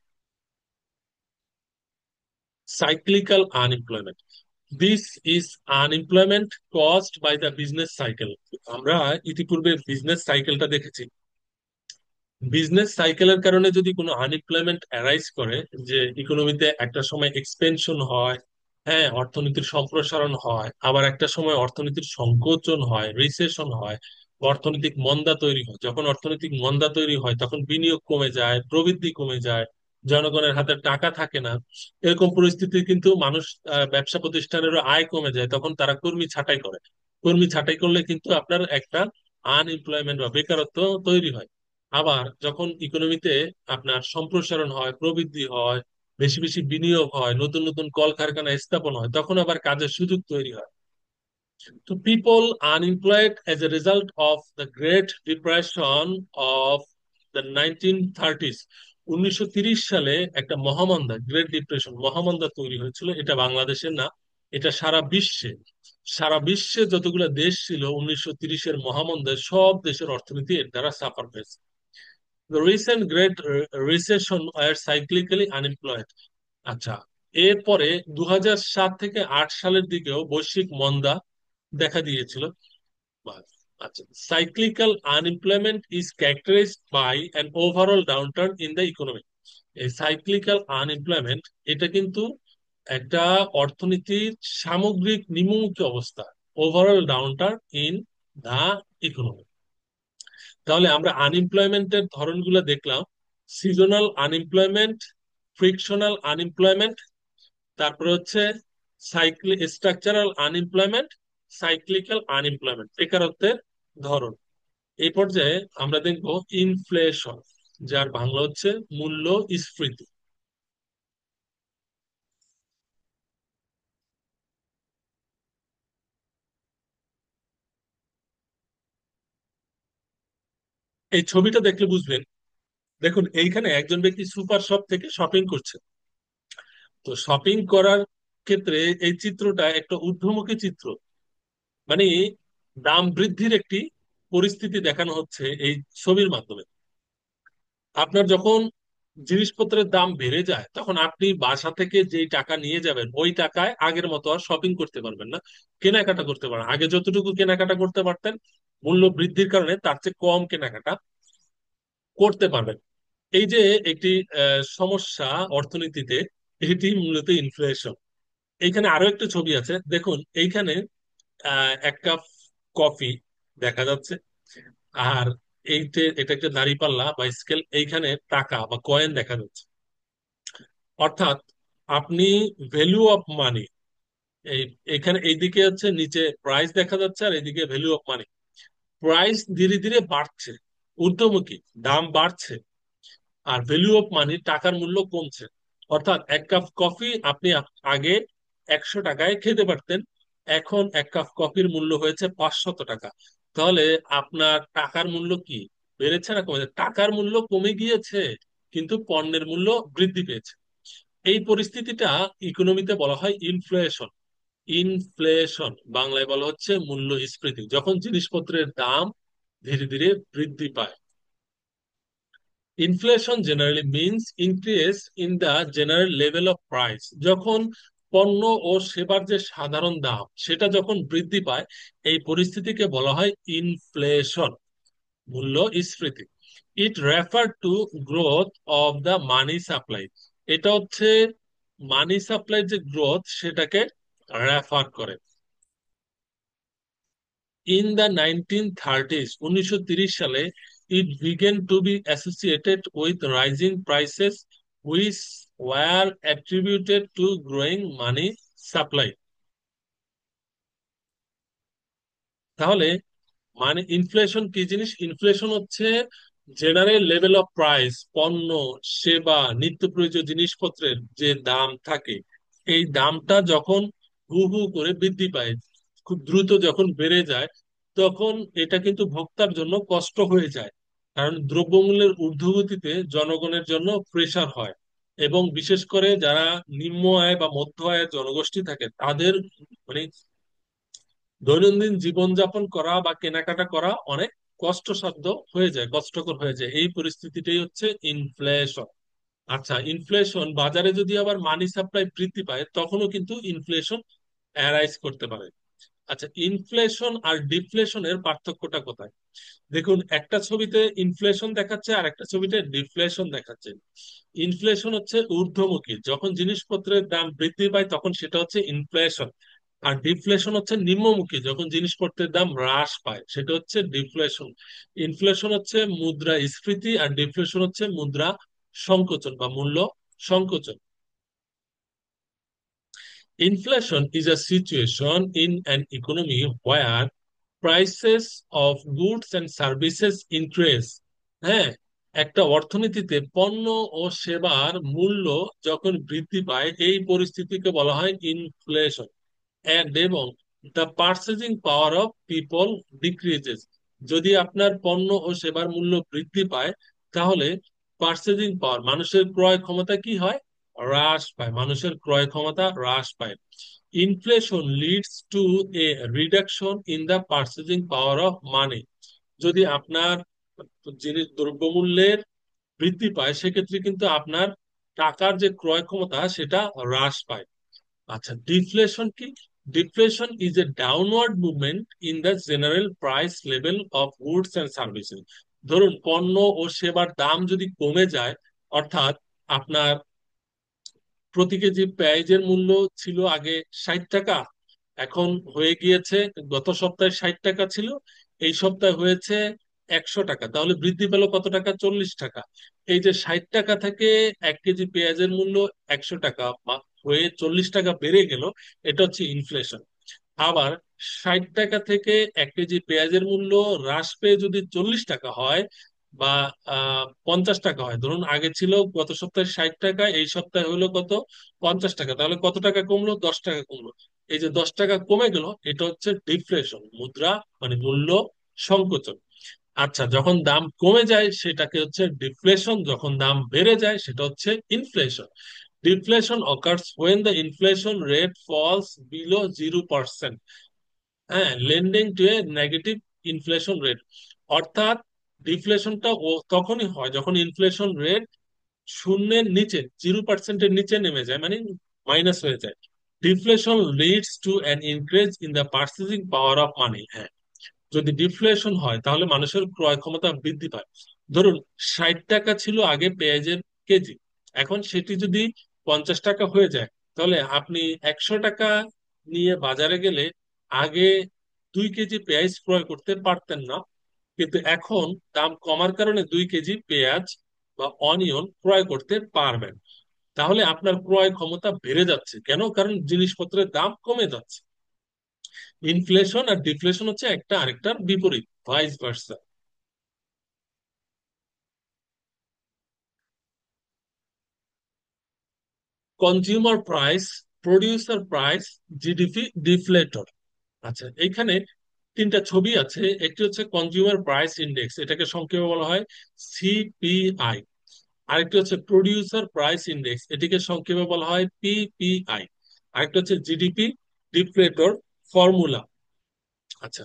cyclical unemployment. This is unemployment caused by the business cycle. আমরা ইতিপূর্বে বিজনেস সাইকেলটা দেখেছি। বিজনেস সাইকেলের কারণে যদি কোনো আনএমপ্লয়মেন্ট অ্যারাইজ করে, যে ইকোনমিতে একটা সময় এক্সপেনশন হয়, হ্যাঁ, অর্থনীতির সম্প্রসারণ হয়, আবার একটা সময় অর্থনীতির সংকোচন হয়, রিসেশন হয়, অর্থনৈতিক মন্দা তৈরি হয়। যখন অর্থনৈতিক মন্দা তৈরি হয়, তখন বিনিয়োগ কমে যায়, প্রবৃদ্ধি কমে যায়, জনগণের হাতে টাকা থাকে না। এরকম পরিস্থিতি কিন্তু মানুষ, ব্যবসা প্রতিষ্ঠানেরও আয় কমে যায়, তখন তারা কর্মী ছাঁটাই করে। কর্মী ছাঁটাই করলে কিন্তু আপনার একটা আনএমপ্লয়মেন্ট বা বেকারত্ব তৈরি হয়। আবার যখন ইকোনমিতে আপনার সম্প্রসারণ হয়, প্রবৃদ্ধি হয়, বেশি বেশি বিনিয়োগ হয়, নতুন নতুন কলকারখানা স্থাপন হয়, তখন আবার কাজের সুযোগ তৈরি হয়। তো people unemployed as a result of the great depression of the 1930s। 1930 সালে একটা মহামন্দা, গ্রেট ডিপ্রেশন, মহামন্দা তৈরি হয়েছিল। এটা বাংলাদেশের না, এটা সারা বিশ্বে, সারা বিশ্বে যতগুলো দেশ ছিল 1930-এর মহামন্দায়, সব দেশের অর্থনীতি এর দ্বারা সাফার হয়েছে। The recent great recession were cyclically unemployed. আচ্ছা, এরপরে 2007 থেকে 8 সালের দিকেও বৈশ্বিক মন্দা দেখা দিয়েছিল। বাস। আচ্ছা, cyclical unemployment is characterised by an overall downturn in the economy. এই সাইক্লিক্যাল আনএমপ্লয়মেন্ট, এটা কিন্তু একটা অর্থনীতির সামগ্রিক নিম্নমুখী অবস্থা, overall downturn in the economy. তাহলে আমরা আনএমপ্লয়মেন্টের ধরনগুলো দেখলাম: সিজনাল আনএমপ্লয়মেন্ট, ফ্রিকশনাল আনএমপ্লয়মেন্ট, তারপরে হচ্ছে স্ট্রাকচারাল আনএমপ্লয়মেন্ট, সাইক্লিক্যাল আনএমপ্লয়মেন্ট, বেকারত্বের ধরন। এই পর্যায়ে আমরা দেখব ইনফ্লেশন, যার বাংলা হচ্ছে মূল্যস্ফীতি। এই ছবিটা দেখলে বুঝবেন। দেখুন, এইখানে একজন ব্যক্তি সুপার শপ থেকে শপিং করছে। তো শপিং করার ক্ষেত্রে এই চিত্রটা একটা ঊর্ধ্বমুখী চিত্র, মানে দাম বৃদ্ধির একটি পরিস্থিতি দেখানো হচ্ছে এই ছবির মাধ্যমে। আপনার যখন জিনিসপত্রের দাম বেড়ে যায়, তখন আপনি বাসা থেকে যেই টাকা নিয়ে যাবেন ওই টাকায় আগের মতো আর শপিং করতে পারবেন না, কেনাকাটা করতে পারেন। আগে যতটুকু কেনাকাটা করতে পারতেন, মূল্য বৃদ্ধির কারণে তার চেয়ে কম কেনাকাটা করতে পারবেন। এই যে একটি সমস্যা অর্থনীতিতে, এটি মূলত ইনফ্লেশন। এইখানে আরো একটা ছবি আছে, দেখুন এইখানে এক কাপ কফি দেখা যাচ্ছে। আর এটা একটা দাঁড়িপাল্লা বা স্কেল, এইখানে টাকা বা কয়েন দেখা যাচ্ছে। অর্থাৎ আপনি ভ্যালু অফ মানি, এই এখানে এইদিকে হচ্ছে নিচে প্রাইস দেখা যাচ্ছে, আর এইদিকে ভ্যালু অফ মানি। প্রাইস ধীরে ধীরে বাড়ছে, ঊর্ধ্বমুখী, দাম বাড়ছে। আর ভ্যালু অফ মানি, টাকার মূল্য কমছে। অর্থাৎ এক কাপ কফি আপনি আগে 100 টাকায় খেতে পারতেন, এখন এক কাপ কফির মূল্য হয়েছে 500 টাকা। তাহলে আপনার টাকার মূল্য কি বেড়েছে না কমেছে? টাকার মূল্য কমে গিয়েছে, কিন্তু পণ্যের মূল্য বৃদ্ধি পেয়েছে। এই পরিস্থিতিটা ইকোনমিতে বলা হয় ইনফ্লেশন। ইনফ্লেশন বাংলায় বলা হচ্ছে মূল্যস্ফীতি, যখন জিনিসপত্রের দাম ধীরে ধীরে বৃদ্ধি পায়। Inflation generally means increase in the general level of price, যখন পণ্য ও সেবার যে সাধারণ দাম সেটা যখন বৃদ্ধি পায়, এই পরিস্থিতিকে বলা হয় ইনফ্লেশন, মূল্যস্ফীতি। It refer to growth of the money supply. এটা হচ্ছে মানি সাপ্লাই যে গ্রোথ, সেটাকে রেফার করে। ইন দ্য 1930s, 1930 সালে, it began to be associated with rising prices which were attributed to growing money supply. তাহলে মানে inflation কি জিনিস? ইনফ্লেশন হচ্ছে জেনারেল লেভেল অফ প্রাইস, পণ্য, সেবা, নিত্য প্রয়োজনীয় জিনিসপত্রের যে দাম থাকে, এই দামটা যখন হু হু করে বৃদ্ধি পায়, খুব দ্রুত যখন বেড়ে যায়, তখন এটা কিন্তু ভোক্তার জন্য কষ্ট হয়ে যায়। কারণ দ্রব্যমূল্যের ঊর্ধ্বগতিতে জনগণের জন্য প্রেসার হয়, এবং বিশেষ করে যারা নিম্ন আয় বা মধ্য আয়ের জনগোষ্ঠী থাকে, তাদের মানে দৈনন্দিন জীবনযাপন করা বা কেনাকাটা করা অনেক কষ্টসাধ্য হয়ে যায়, কষ্টকর হয়ে যায়। এই পরিস্থিতিটাই হচ্ছে ইনফ্লেশন। আচ্ছা, ইনফ্লেশন বাজারে যদি আবার মানি সাপ্লাই বৃদ্ধি পায়, তখনও কিন্তু ইনফ্লেশন অ্যারাইজ করতে পারে। আচ্ছা, ইনফ্লেশন আর ডিফ্লেশনের পার্থক্যটা কোথায়? দেখুন, একটা ছবিতে ইনফ্লেশন দেখাচ্ছে আর একটা ছবিতে ডিফ্লেশন দেখাচ্ছে। ইনফ্লেশন হচ্ছে ঊর্ধ্বমুখী, যখন জিনিসপত্রের দাম বৃদ্ধি পায় তখন সেটা হচ্ছে ইনফ্লেশন। আর ডিফ্লেশন হচ্ছে নিম্নমুখী, যখন জিনিসপত্রের দাম হ্রাস পায় সেটা হচ্ছে ডিফ্লেশন। ইনফ্লেশন হচ্ছে মুদ্রা স্ফীতি, আর ডিফ্লেশন হচ্ছে মুদ্রা সংকোচন বা মূল্য সংকোচন। Inflation is a situation in an economy where prices of goods and services increase. হ্যাঁ, একটা অর্থনীতিতে পণ্য ও সেবার মূল্য যখন বৃদ্ধি পায়, এই পরিস্থিতিকে বলা হয় ইনফ্লেশন। এবং the purchasing power of people decreases. যদি আপনার পণ্য ও সেবার মূল্য বৃদ্ধি পায়, তাহলে পার্চেজিং পাওয়ার, মানুষের ক্রয় ক্ষমতা কি হয়? হ্রাস পায়, মানুষের ক্রয় ক্ষমতা হ্রাস পায়। Inflation leads to a reduction in the purchasing power of money. যদি আপনার জিনিস দ্রব্যমূল্যের বৃদ্ধি পায়, সেক্ষেত্রে কিন্তু আপনার টাকার যে ক্রয় ক্ষমতা সেটা হ্রাস পায়। আচ্ছা, ডিফ্লেশন কি? Deflation is a downward movement in the general price level of goods and services. ধরুন, পণ্য ও সেবার দাম যদি কমে যায়, অর্থাৎ আপনার প্রতি কেজি পেঁয়াজের মূল্য ছিল আগে 60 টাকা, এখন হয়ে গিয়েছে, গত সপ্তাহে 60 টাকা ছিল, এই সপ্তাহে হয়েছে 100 টাকা। তাহলে বৃদ্ধি পেল কত টাকা? 40 টাকা। এই যে 60 টাকা থেকে 1 কেজি পেঁয়াজের মূল্য 100 টাকা হয়ে 40 টাকা বেড়ে গেল, এটা হচ্ছে ইনফ্লেশন। আবার 60 টাকা থেকে 1 কেজি পেঁয়াজের মূল্য হ্রাস পেয়ে যদি 40 টাকা হয় বা 50 টাকা হয়, ধরুন আগে ছিল গত সপ্তাহে 60 টাকা, এই সপ্তাহে হলো কত? 50 টাকা। তাহলে কত টাকা কমলো? 10 টাকা কমলো। এই যে 10 টাকা কমে গেল, এটা হচ্ছে ডিফ্লেশন, মুদ্রা মানে মূল্য সংকোচন। আচ্ছা, যখন দাম কমে যায় সেটাকে হচ্ছে ডিফ্লেশন, যখন দাম বেড়ে যায় সেটা হচ্ছে inflation. Deflation occurs when the inflation rate falls below 0%, হ্যাঁ, lending to a negative inflation rate. অর্থাৎ ডিফ্লেশনটা তখনই হয় যখন ইনফ্লেশন রেট শূন্যের নিচে, 0%-এর নিচে নেমে যায়, মানে মাইনাস হয়ে যায়। Deflation leads to an increase in the purchasing power of money. হ্যাঁ, যদি ডিফ্লেশন হয় তাহলে মানুষের ক্রয় ক্ষমতা বৃদ্ধি পায়। ধরুন 60 টাকা ছিল আগে পেঁয়াজের কেজি, এখন সেটি যদি 50 টাকা হয়ে যায়, তাহলে আপনি 100 টাকা নিয়ে বাজারে গেলে আগে 2 কেজি পেঁয়াজ ক্রয় করতে পারতেন না, কিন্তু এখন দাম কমার কারণে 2 কেজি পেঁয়াজ বা অনিয়ন ক্রয় করতে পারবেন। তাহলে আপনার ক্রয় ক্ষমতা বেড়ে যাচ্ছে কেন? কারণ জিনিসপত্রের দাম কমে যাচ্ছে। ইনফ্লেশন আর ডিফ্লেশন হচ্ছে একটা আরেকটার বিপরীত, vice versa. Consumer price, producer price, GDP, deflator. আচ্ছা, এইখানে তিনটা ছবি আছে। একটি হচ্ছে কনজিউমার প্রাইস ইন্ডেক্স, এটাকে সংক্ষেপে বলা হয় সিপিআই। আরেকটি হচ্ছে প্রডিউসার প্রাইস ইন্ডেক্স, এটিকে সংক্ষেপে বলা হয় পিপিআই। আরেকটা হচ্ছে জিডিপি, ডিফলেটর ফর্মুলা। আচ্ছা,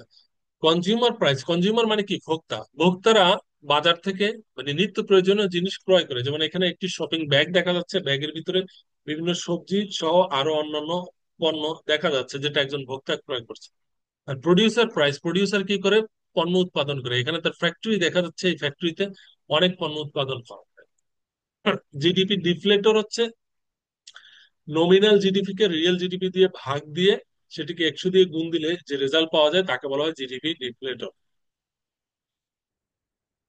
কনজিউমার প্রাইস, কনজিউমার মানে কি? ভোক্তা। ভোক্তারা বাজার থেকে মানে নিত্য প্রয়োজনীয় জিনিস ক্রয় করে, যেমন এখানে একটি শপিং ব্যাগ দেখা যাচ্ছে, ব্যাগের ভিতরে বিভিন্ন সবজি সহ আরো অন্যান্য পণ্য দেখা যাচ্ছে, যেটা একজন ভোক্তা ক্রয় করছে। আর প্রডিউসার প্রাইস, প্রডিউসার কি করে? পণ্য উৎপাদন করে, এখানে তার ফ্যাক্টরি দেখা যাচ্ছে, এই ফ্যাক্টরিতে অনেক পণ্য উৎপাদন করা হয়। জিডিপি ডিফলেটর হচ্ছে নমিনাল জিডিপি কে রিয়েল জিডিপি দিয়ে ভাগ দিয়ে সেটিকে 100 দিয়ে গুণ দিলে যে রেজাল্ট পাওয়া যায় তাকে বলা হয় জিডিপি ডিফলেটর।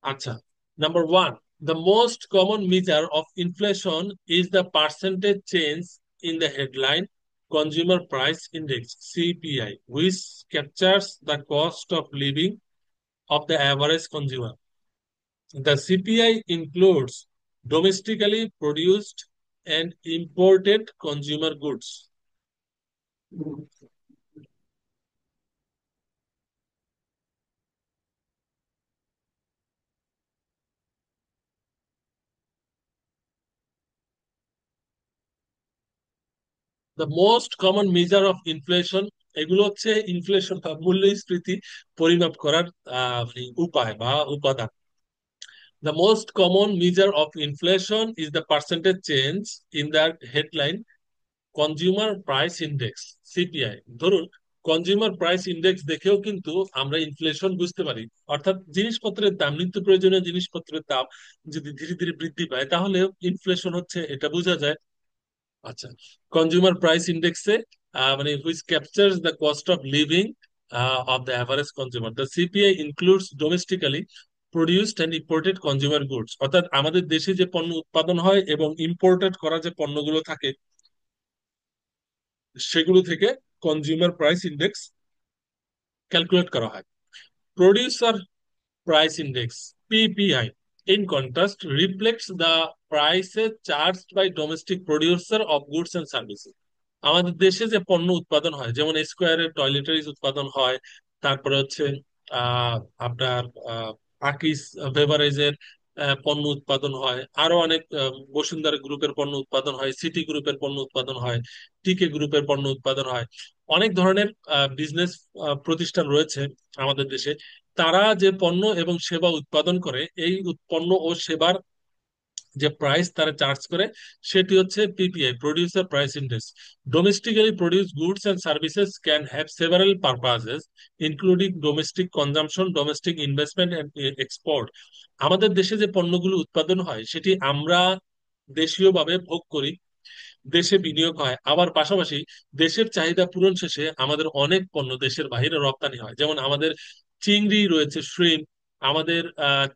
আচ্ছা, number one, the most common measure of inflation is the percentage change in the headline consumer price index CPI, which captures the cost of living of the average consumer. The CPI includes domestically produced and imported consumer goods. The most common measure of inflation, এগুলো হচ্ছে inflation বা মূল্যস্ফীতি পরিমাপ করার মানে উপায় বা উপাদান। The most common measure of inflation is the percentage change in the headline consumer price index CPI. ধরুন কনজিউমার প্রাইস ইন্ডেক্স দেখেও কিন্তু আমরা ইনফ্লেশন বুঝতে পারি। অর্থাৎ জিনিসপত্রের দাম, নিত্য প্রয়োজনীয় জিনিসপত্রের দাম যদি ধীরে ধীরে বৃদ্ধি পায় তাহলে ইনফ্লেশন হচ্ছে, এটা বোঝা যায়। আচ্ছা, কনজিউমার প্রাইস ইন্ডেক্সে মানে which captures the cost of living of the average consumer, the CPI includes domestically produced and imported consumer goods. অর্থাৎ আমাদের দেশে যে পণ্য উৎপাদন হয় এবং ইম্পোর্টেড করা যে পণ্যগুলো থাকে সেগুলো থেকে কনজিউমার প্রাইস ইন্ডেক্স ক্যালকুলেট করা হয়। Producer price index PPI in contrast reflects the prices charged by domestic producer of goods and services. আমাদের দেশে যে পণ্য উৎপাদন হয়, যেমন স্কোয়ারের টয়লেটারিজ উৎপাদন হয়, তারপরে হচ্ছে আহ আপনার আকিস বেভারেজের পণ্য উৎপাদন হয়, আরো অনেক বসুন্ধরা গ্রুপের পণ্য উৎপাদন হয়, সিটি গ্রুপের পণ্য উৎপাদন হয়, টিকে গ্রুপের পণ্য উৎপাদন হয়। অনেক ধরনের বিজনেস প্রতিষ্ঠান রয়েছে আমাদের দেশে। তারা যে পণ্য এবং সেবা উৎপাদন করে, এই পণ্য ও সেবার যে প্রাইস তারা চার্জ করে সেটি হচ্ছে PPI, producer price index. Domestically produce goods and services can have several purposes including domestic consumption, domestic investment and export. আমাদের দেশে যে পণ্যগুলো উৎপাদন হয় সেটি আমরা দেশীয়ভাবে ভোগ করি, দেশে বিনিয়োগ হয়, আবার পাশাপাশি দেশের চাহিদা পূরণ শেষে আমাদের অনেক পণ্য দেশের বাইরে রপ্তানি হয়। যেমন আমাদের চিংড়ি রয়েছে, শ্রিম, আমাদের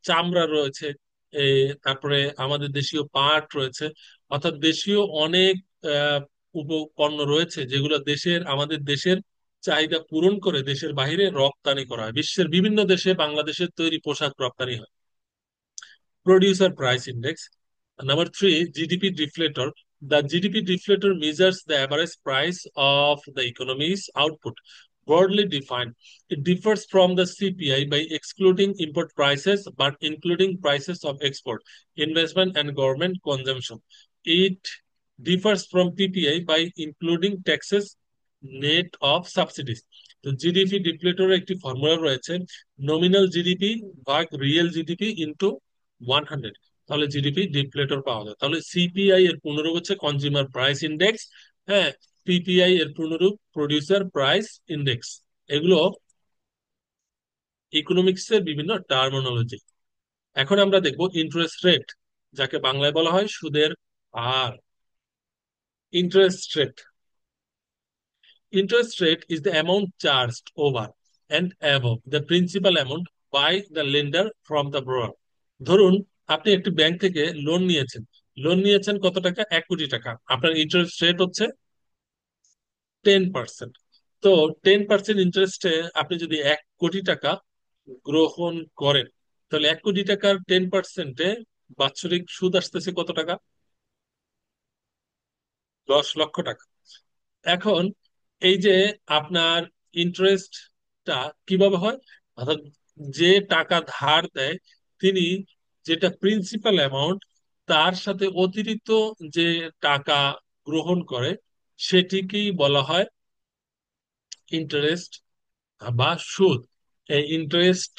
চামড়া রয়েছে, তারপরে আমাদের দেশীয় পাট রয়েছে। অর্থাৎ দেশীয় অনেক আহ, উপপণ্য রয়েছে যেগুলো আমাদের দেশের চাহিদা পূরণ করে দেশের বাইরে রপ্তানি করা হয়। বিশ্বের বিভিন্ন দেশে বাংলাদেশের তৈরি পোশাক রপ্তানি হয়। Producer Price Index. Number three, GDP deflator. The GDP deflator measures the average price of the economy's output. Broadly defined, it differs from the CPI by excluding import prices but including prices of export, investment, and government consumption. It differs from PPI by including taxes net of subsidies. তো GDP ডিপ্লেটরের একটি formula রয়েছে, nominal GDP ভাগ real GDP into 100, তাহলে GDP ডিপ্লেটর পাওয়া যায়। তাহলে CPI এর পূর্ণরূপ হচ্ছে কনজিউমার প্রাইস ইন্ডেক্স, হ্যাঁ, পিপিআই এর পূর্ণরূপ প্রডিউসার প্রাইস ইন্ডেক্স। এগুলো ইকোনমিক্স এর বিভিন্ন টার্মিনোলজি। এখন আমরা দেখব ইন্টারেস্ট রেট, যাকে বাংলায় বলা হয় সুদের হার। Interest rate, interest rate is the amount charged over and above the principal amount by the lender from the borrower. ধরুন আপনি একটি ব্যাংক থেকে লোন নিয়েছেন কত টাকা? 1 কোটি টাকা। আপনার ইন্টারেস্ট রেট হচ্ছে 10%। তো 10% ইন্টারেস্টে আপনি যদি 1 কোটি টাকা গ্রহণ করেন, তাহলে 1 কোটি টাকার 10%-এ বাৎসরিক সুদ আসতেছে কত টাকা? 10 লক্ষ টাকা। এখন এই যে আপনার ইন্টারেস্টটা কিভাবে হয়, অর্থাৎ যে টাকা ধার দেয় তিনি যেটা প্রিন্সিপাল অ্যামাউন্ট, তার সাথে অতিরিক্ত যে টাকা গ্রহণ করে সেটিকেই বলা হয় ইন্টারেস্ট বা সুদ। এই ইন্টারেস্ট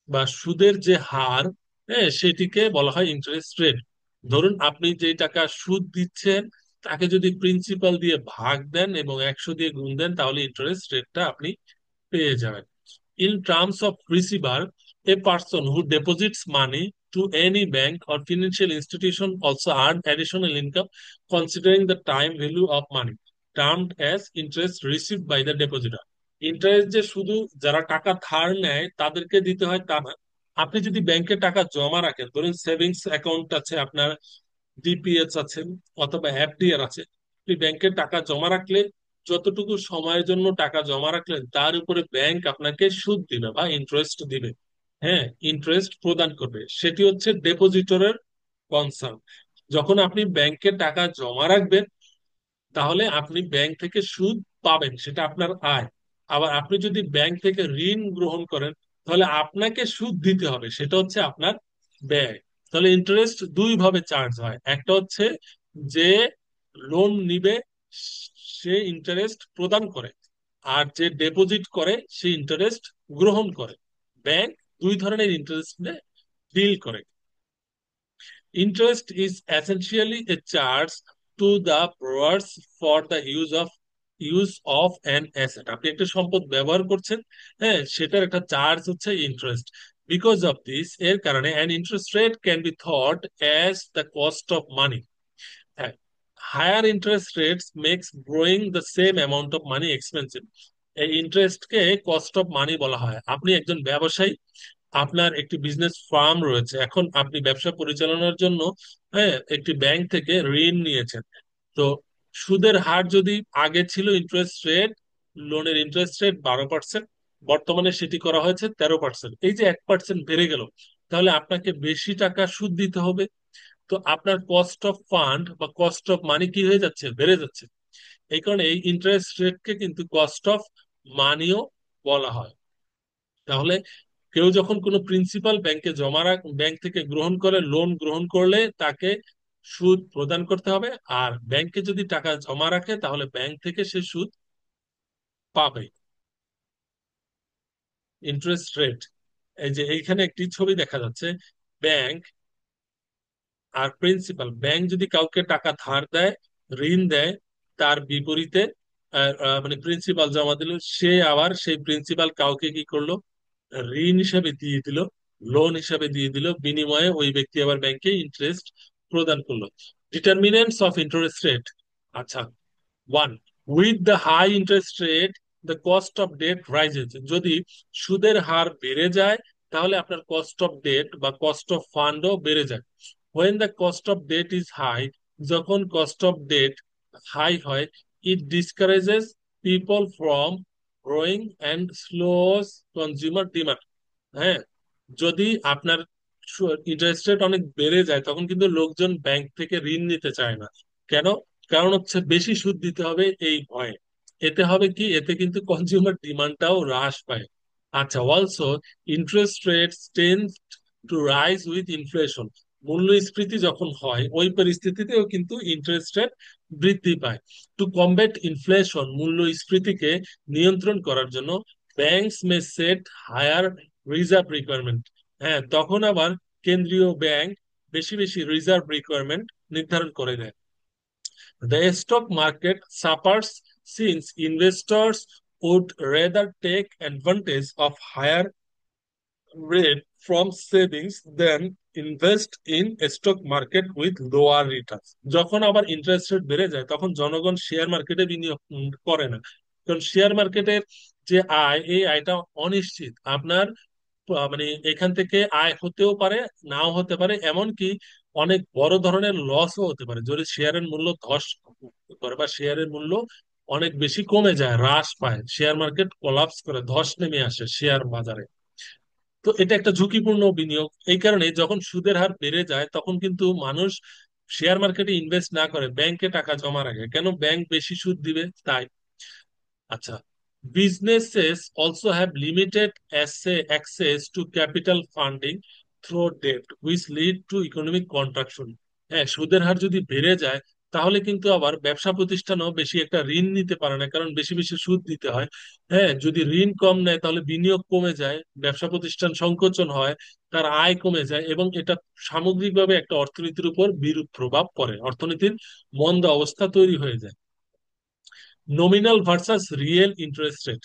বা সুদের যে হার, হ্যাঁ, সেটিকে বলা হয় ইন্টারেস্ট রেট। ধরুন আপনি যে টাকা সুদ দিচ্ছেন তাকে যদি প্রিন্সিপাল দিয়ে ভাগ দেন এবং 100 দিয়ে গুণ দেন, তাহলে ইন্টারেস্ট রেটটা আপনি পেয়ে যাবেন। In terms of receiver, a person who deposits money to any bank or financial institution also earn additional income considering the time value of money, termed as interest received by the depositor. Interest যে শুধু যারা টাকা ধার নেয় তাদেরকে দিতে হয় তা না। আপনি যদি ব্যাংকে টাকা জমা রাখেন, ধরুন সেভিংস অ্যাকাউন্ট আছে আপনার, ডিপিএস আছে অথবা এফডিআর আছে, আপনি ব্যাংকে টাকা জমা রাখলে যতটুকু সময়ের জন্য টাকা জমা রাখলেন তার উপরে ব্যাংক আপনাকে সুদ দিবে বা ইন্টারেস্ট দিবে, হ্যাঁ, ইন্টারেস্ট প্রদান করবে। সেটি হচ্ছে ডেপোজিটরের কনসার্ন। যখন আপনি ব্যাংকে টাকা জমা রাখবেন তাহলে আপনি ব্যাংক থেকে সুদ পাবেন, সেটা আপনার আয়। আবার আপনি যদি ব্যাংক থেকে ঋণ গ্রহণ করেন তাহলে আপনাকে সুদ দিতে হবে, সেটা হচ্ছে আপনার ব্যয়। তাহলে ইন্টারেস্ট দুই ভাবে চার্জ হয়, একটা হচ্ছে যে লোন নিবে সে ইন্টারেস্ট প্রদান করে, আর যে ডিপোজিট করে সে ইন্টারেস্ট গ্রহণ করে। ব্যাংক দুই ধরনের ইন্টারেস্ট ডিল করে। Interest is essentially a charge to the borrowers for the use of an asset. আপনি একটা সম্পদ ব্যবহার করছেন, হ্যাঁ, সেটার একটা চার্জ হচ্ছে ইন্টারেস্ট। বিকজ অফ দিস, এর কারণে an interest rate can be thought as the cost of money. হ্যাঁ, higher interest rates makes borrowing the same amount of money expensive. এই ইন্টারেস্টকে কস্ট অফ মানি বলা হয়। আপনি একজন ব্যবসায়ী, আপনার একটি বিজনেস ফার্ম রয়েছে, এখন আপনি ব্যবসা পরিচালনার জন্য, হ্যাঁ, একটি ব্যাংক থেকে ঋণ নিয়েছেন। তো সুদের হার যদি আগে ছিল ইন্টারেস্ট রেট, লোনের ইন্টারেস্ট রেট 12%, বর্তমানে সেটি করা হয়েছে 13%। এই যে 1% বেড়ে গেল, তাহলে আপনাকে বেশি টাকা সুদ দিতে হবে। তো আপনার কস্ট অফ ফান্ড বা কস্ট অফ মানি কি হয়ে যাচ্ছে? বেড়ে যাচ্ছে। এই কারণে এই ইন্টারেস্ট রেটকে কিন্তু কস্ট অফ মানিও বলা হয়। তাহলে কেউ যখন কোনো প্রিন্সিপাল ব্যাংকে ব্যাংক থেকে গ্রহণ করে, লোন গ্রহণ করলে তাকে সুদ প্রদান করতে হবে। আর ব্যাংকে যদি টাকা জমা রাখে তাহলে ব্যাংক থেকে সে সুদ পাবে। ইন্টারেস্ট রেট, এই যে এইখানে একটি ছবি দেখা যাচ্ছে, ব্যাংক আর প্রিন্সিপাল। ব্যাংক যদি কাউকে টাকা ধার দেয়, ঋণ দেয়, তার বিপরীতে মানে প্রিন্সিপাল জমা দিল, সে আবার সেই প্রিন্সিপাল কাউকে কি করলো? ঋণ হিসাবে দিয়ে দিল, লোন হিসাবে দিয়ে দিল, বিনিময়ে ওই ব্যক্তি আবার ব্যাংকে ইন্টারেস্ট প্রদান করলো। Determinants of interest rate. আচ্ছা, one, with the high interest rate the cost of debt rises. যদি সুদের হার বেড়ে যায় তাহলে আপনার কস্ট অফ ডেট বা কস্ট অফ ফান্ডও বেড়ে যায়। when the cost of debt is high, যখন cost of debt high হয়, it discourages people from growing and slows consumer demand। হ্যাঁ, যদি আপনার ইন্টারেস্ট রেট অনেক বেড়ে যায় তখন কিন্তু লোকজন ব্যাংক থেকে ঋণ নিতে চায় না। কেন? কারণ হচ্ছে বেশি সুদ দিতে হবে এই ভয়ে। এতে হবে কি, এতে কিন্তু কনজিউমার ডিমান্ডটাও হ্রাস পায়। আচ্ছা, also interest rates tend to rise with inflation. মূল্যস্ফীতি যখন হয় ওই পরিস্থিতিতেও কিন্তু ইন্টারেস্ট রেট বৃদ্ধি পায়। টু কমব্যাট ইনফ্লেশন, মূল্যস্ফীতিকে নিয়ন্ত্রণ করার জন্য ব্যাংকস মে সেট হায়ার রিজার্ভ রিকোয়ারমেন্ট। হ্যাঁ, তখন আবার কেন্দ্রীয় ব্যাংক বেশি বেশি রিজার্ভ রিকোয়ারমেন্ট নির্ধারণ করে দেয়। The stock market suffers since investors would rather take advantage of higher rate from savings than invest in a stock market with lower returns। যখন আবার ইন্টারেস্ট রেট বেড়ে যায় তখন জনগণ শেয়ার মার্কেটে বিনিয়োগ করে না। কারণ শেয়ার মার্কেটের যে আয়, এই আয়টা অনিশ্চিত। আপনার মানে এখান থেকে আয় হতেও পারে, নাও হতে পারে, এমনকি অনেক বড় ধরনের লসও হতে পারে যদি শেয়ারের মূল্য ধস করে বা শেয়ারের মূল্য অনেক বেশি কমে যায়, হ্রাস পায়, শেয়ার মার্কেট কোলাপস করে, ধস নেমে আসে শেয়ার বাজারে। তো এটা একটা ঝুঁকিপূর্ণ বিনিয়োগ। এই কারণে যখন সুদের হার বেড়ে যায় তখন কিন্তু মানুষ শেয়ার মার্কেটে ইনভেস্ট না করে ব্যাংকে টাকা জমা রাখে। কেন? ব্যাংক বেশি সুদ দিবে তাই। আচ্ছা, businesses also have limited access to capital funding through debt, which lead to economic contraction। হ্যাঁ, সুদের হার যদি বেড়ে যায় তাহলে কিন্তু আবার ব্যবসা প্রতিষ্ঠানও বেশি একটা ঋণ নিতে পারে না, কারণ বেশি বেশি সুদ দিতে হয়। হ্যাঁ, যদি ঋণ কম নেয় তাহলে বিনিয়োগ কমে যায়, ব্যবসা প্রতিষ্ঠান সংকোচন হয়, তার আয় কমে যায়, এবং এটা সামগ্রিকভাবে একটা অর্থনীতির উপর বিরূপ প্রভাব পড়ে, অর্থনীতির মন্দা অবস্থা তৈরি হয়ে যায়। Nominal versus real interest rate.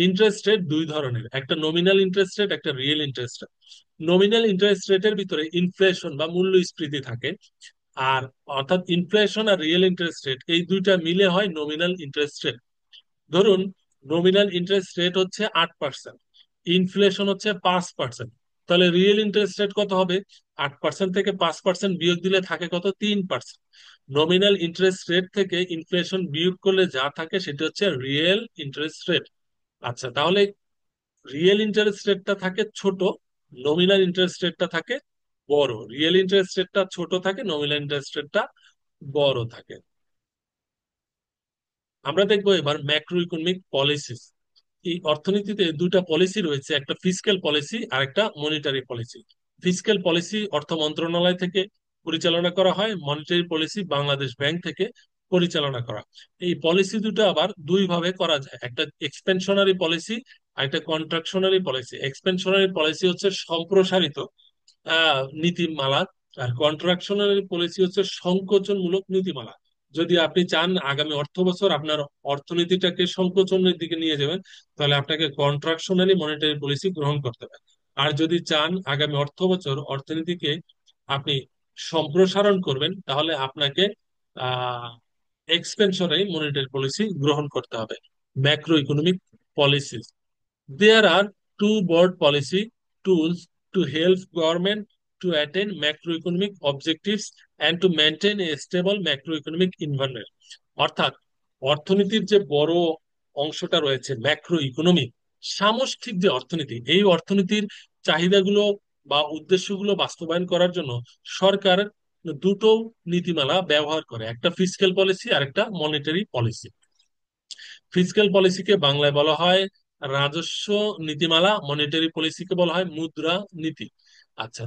Interest rate দুই ধরনের, একটা নমিনাল ইন্টারেস্ট রেট, একটা real interest rate. Nominal interest রেটের ভিতরে ইনফ্লেশন বা মূল্যস্ফীতি থাকে, আর অর্থাৎ ইনফ্লেশন আর রিয়েল ইন্টারেস্ট রেট এই দুইটা মিলে হয় নমিনাল ইন্টারেস্ট রেট। ধরুন, নমিনাল ইন্টারেস্ট রেট হচ্ছে 8%, ইনফ্লেশন হচ্ছে 5%, তাহলে রিয়েল ইন্টারেস্ট রেট কত হবে? 8% থেকে 5% বিয়োগ দিলে থাকে কত? 3%। নমিনাল ইন্টারেস্ট রেট থেকে ইনফ্লেশন বিয়োগ করলে যা থাকে সেটা হচ্ছে রিয়েল ইন্টারেস্ট রেট। আচ্ছা, তাহলে রিয়েল ইন্টারেস্ট রেটটা থাকে ছোট, নমিনাল ইন্টারেস্ট রেটটা থাকে বড়। রিয়েল ইন্টারেস্ট রেটটা ছোট থাকে, নমিনাল ইন্টারেস্ট রেটটা বড় থাকে। আমরা দেখবো এবার ম্যাক্রো ইকোনমিক পলিসিস। এই অর্থনীতিতে দুটা পলিসি রয়েছে, একটা ফিসক্যাল পলিসি আর একটা মনিটারি পলিসি। ফিসক্যাল পলিসি অর্থ মন্ত্রণালয় থেকে পরিচালনা করা হয়, মনিটারি পলিসি বাংলাদেশ ব্যাংক থেকে পরিচালনা করা। এই পলিসি দুটো আবার দুই ভাবে করা যায়, একটা এক্সপেনশনারি পলিসি আর একটা কন্ট্রাকশনারি পলিসি। এক্সপেনশনারি পলিসি হচ্ছে সম্প্রসারিত নীতিমালা, আর কন্ট্রাকশনারি পলিসি হচ্ছে সংকোচনমূলক নীতিমালা। যদি আপনি চান আগামী অর্থ বছর আপনার অর্থনীতিটাকে সংকোচনের দিকে নিয়ে যাবেন তাহলে আপনাকে কন্ট্রাকশনারি মনিটারি পলিসি গ্রহণ করতে হবে। আর যদি চান আগামী অর্থ বছর অর্থনীতিকে আপনি সম্প্রসারণ করবেন তাহলে আপনাকে আহ এক্সপেনশনারি মনিটারি পলিসি গ্রহণ করতে হবে। Macro economic policy, there are two broad policy tools to help government to attain macroeconomic objectives and to maintain a stable macroeconomic environment। অর্থাৎ অর্থনীতির যে বড় অংশটা রয়েছে ম্যাক্রো ইকোনমিক, সামষ্টিক যে অর্থনীতি, এই অর্থনীতির চাহিদাগুলো বা উদ্দেশ্যগুলো বাস্তবায়ন করার জন্য সরকার দুটো নীতিমালা ব্যবহার করে, একটা ফিসক্যাল পলিসি আর একটা মনিটারি পলিসি। ফিসক্যাল পলিসিকে বাংলায় বলা হয় রাজস্ব নীতিমালা, মনিটারি পলিসিকে বলা হয় মুদ্রা নীতি। আচ্ছা,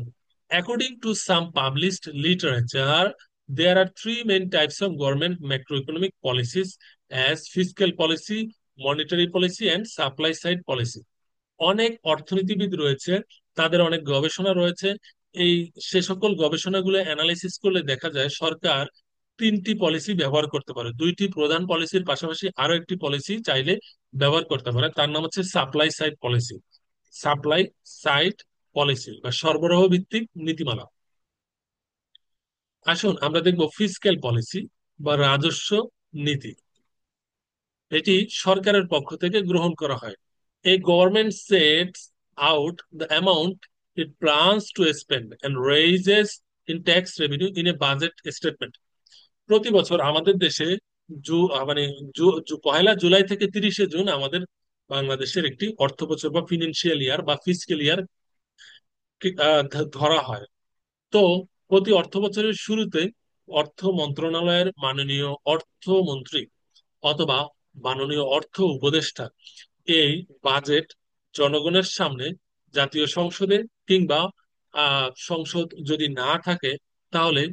according to some published literature there are three main types of government macroeconomic policies as fiscal policy, monetary policy and supply side policy। অনেক অর্থনীতিবিদ রয়েছে, তাদের অনেক গবেষণা রয়েছে। এই সে সকল গবেষণাগুলো অ্যানালাইসিস করলে দেখা যায় সরকার তিনটি পলিসি ব্যবহার করতে পারে, দুইটি প্রধান পলিসির পাশাপাশি আরো একটি পলিসি চাইলে ব্যবহার করতে পারে, তার নাম হচ্ছে supply side policy. Supply side policy বা সরবরাহ ভিত্তিক নীতিমালা। আসুন আমরা দেখব ফিসক্যাল পলিসি বা রাজস্ব নীতি। এটি সরকারের পক্ষ থেকে গ্রহণ করা হয়। এই government sets out the amount it plans to spend and raises in tax revenue in a budget statement. প্রতি বছর আমাদের দেশে মানে পহেলা জুলাই থেকে 30শে জুন আমাদের বাংলাদেশের একটি অর্থ বছর বা ফিনান্সিয়াল ইয়ার বা ফিসক্যাল ইয়ার ধরা হয়। তো প্রতি অর্থ বছরের শুরুতে অর্থ মন্ত্রণালয়ের মাননীয় অর্থমন্ত্রী অথবা মাননীয় অর্থ উপদেষ্টা এই বাজেট জনগণের সামনে জাতীয় সংসদে কিংবা সংসদ যদি না থাকে তাহলে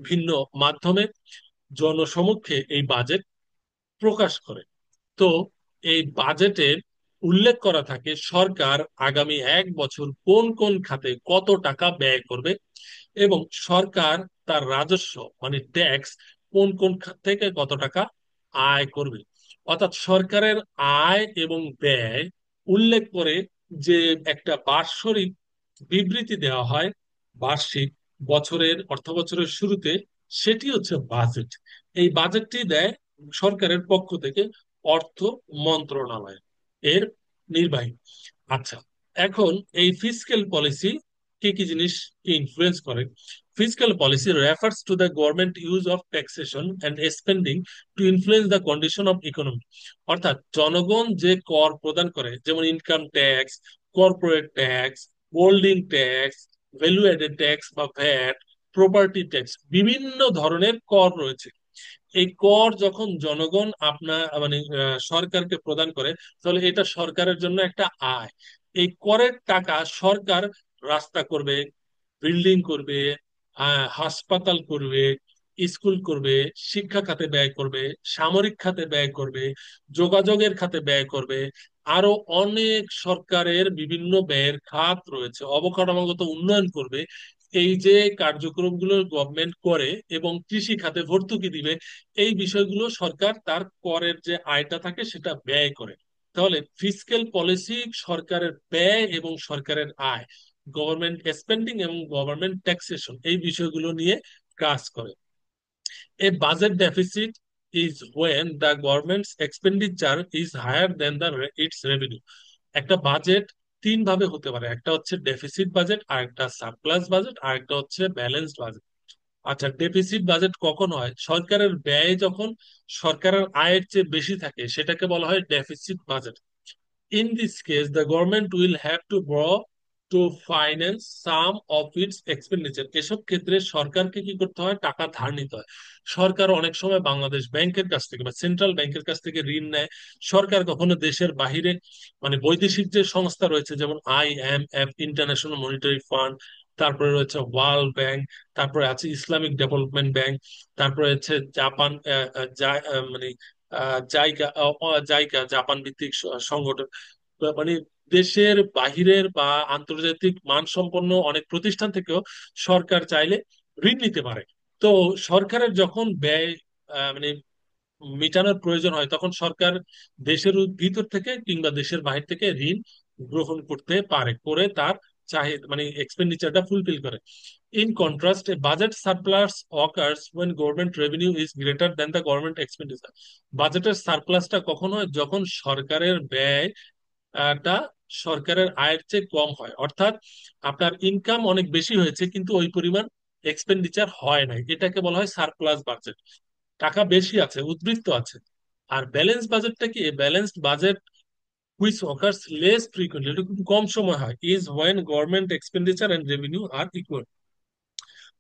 ভিন্ন মাধ্যমে জনসমক্ষে এই বাজেট প্রকাশ করে। তো এই বাজেটে উল্লেখ করা থাকে সরকার আগামী 1 বছর কোন কোন খাতে কত টাকা ব্যয় করবে এবং সরকার তার রাজস্ব মানে ট্যাক্স কোন কোন খাত থেকে কত টাকা আয় করবে। অর্থাৎ সরকারের আয় এবং ব্যয় উল্লেখ করে যে একটা বাৎসরিক বিবৃতি দেওয়া হয় বার্ষিক বছরের অর্থ বছরের শুরুতে, সেটি হচ্ছে বাজেট। এই বাজেটটি দেয় সরকারের পক্ষ থেকে অর্থ মন্ত্রণালয়, এর নির্বাহী। আচ্ছা, এখন এই ফিসক্যাল পলিসি কি কি জিনিস কি ইনফ্লুয়েন্স করে? Fiscal policy refers to the government use of taxation and spending to influence the condition of economy. অর্থাৎ জনগণ যে কর প্রদান করে, যেমন income tax, corporate tax, holding tax, value added tax বা ভ্যাট, প্রপার্টি ট্যাক্স, বিভিন্ন ধরনের কর রয়েছে। এই কর যখন জনগণ আপনার মানে সরকারকে প্রদান করে, তাহলে এটা সরকারের জন্য একটা আয়। এই করের টাকা সরকার রাস্তা করবে, বিল্ডিং করবে, হাসপাতাল করবে, স্কুল করবে, শিক্ষা খাতে ব্যয় করবে, সামরিক খাতে ব্যয় করবে, যোগাযোগের খাতে ব্যয় করবে। আরো অনেক সরকারের বিভিন্ন ব্যয়ের খাত রয়েছে, অবকাঠামোগত উন্নয়ন করবে। এই যে কার্যক্রমগুলো গভর্নমেন্ট করে এবং কৃষি খাতে ভর্তুকি দিবে, এই বিষয়গুলো সরকার তার করের যে আয়টা থাকে সেটা ব্যয় করে। তাহলে ফিসক্যাল পলিসি সরকারের ব্যয় এবং সরকারের আয়, গভর্নমেন্ট স্পেন্ডিং এবং গভর্নমেন্ট ট্যাক্সেশন, এই বিষয়গুলো নিয়ে কাজ করে। A budget deficit is when the government's expenditure is higher than its revenue. একটা বাজেট তিন ভাবে হতে পারে, একটা হচ্ছে ডেফিসিট বাজেট, আর একটা সারপ্লাস বাজেট, আর একটা হচ্ছে ব্যালেন্সড বাজেট। আচ্ছা, ডেফিসিট বাজেট কখন হয়? সরকারের ব্যয় যখন সরকারের আয়ের চেয়ে বেশি থাকে সেটাকে বলা হয় deficit budget. In this case, the government will have to borrow to finance some of its expenditure. এসব ক্ষেত্রে সরকারকে কি করতে হয়? টাকা ধার নিতে হয়। সরকার অনেক সময় বাংলাদেশ ব্যাংকের কাছ থেকে বা সেন্ট্রাল ব্যাংকের কাছ থেকে ঋণ নেয়। সরকার কখনো দেশের বাহিরে মানে বৈদেশিক যে সংস্থা রয়েছে, যেমন IMF, ইন্টারন্যাশনাল মনিটারি ফান্ড, তারপরে রয়েছে ওয়ার্ল্ড ব্যাংক, তারপরে আছে ইসলামিক ডেভেলপমেন্ট ব্যাংক, তারপরে হচ্ছে জাপান মানে জাইকা জাইকা, জাপান ভিত্তিক সংগঠন। মানে দেশের বাহিরের বা আন্তর্জাতিক মানসম্পন্ন অনেক প্রতিষ্ঠান থেকেও সরকার চাইলে ঋণ নিতে পারে। তো সরকারের যখন ব্যয় মানে মিটানোর প্রয়োজন হয়, তখন সরকার দেশের ভিতর থেকে কিংবা দেশের বাহির থেকে ঋণ গ্রহণ করতে পারে, করে তার চাহিদা মানে এক্সপেন্ডিচারটা ফুলফিল করে। In contrast, A budget surplus occurs when government revenue is greater than the government expenditure. বাজেটের সারপ্লাসটা কখন হয়? যখন সরকারের ব্যয় টা সরকারের আয়ের চেয়ে কম হয়। অর্থাৎ আপনার ইনকাম অনেক বেশি হয়েছে কিন্তু ওই পরিমাণ এক্সপেন্ডিচার হয় নাই, এটাকে বলা হয় সারপ্লাস বাজেট। টাকা বেশি আছে, উদ্বৃত্ত আছে। আর ব্যালেন্স বাজেটটা কি? Balanced budget which occurs less frequently, এটা খুব কম সময় হয়, is when government expenditure and revenue are equal.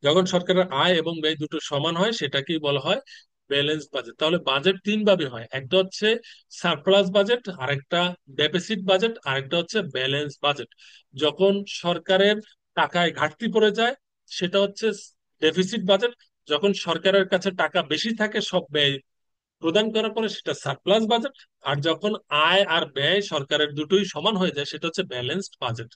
যখন সরকারের আয় এবং ব্যয় দুটো সমান হয় সেটাকেই বলা হয় ব্যালেন্স বাজেট। তাহলে বাজেট তিন ভাবে হয়, একটা হচ্ছে সারপ্লাস বাজেট, আরেকটা ডেফিসিট বাজেট, আরেকটা হচ্ছে ব্যালেন্স বাজেট। যখন সরকারের টাকায় ঘাটতি পড়ে যায় সেটা হচ্ছে ডেফিসিট বাজেট। যখন সরকারের কাছে টাকা বেশি থাকে সব ব্যয় প্রদান করার পরে সেটা সারপ্লাস বাজেট। আর যখন আয় আর ব্যয় সরকারের দুটোই সমান হয়ে যায় সেটা হচ্ছে ব্যালেন্সড বাজেট।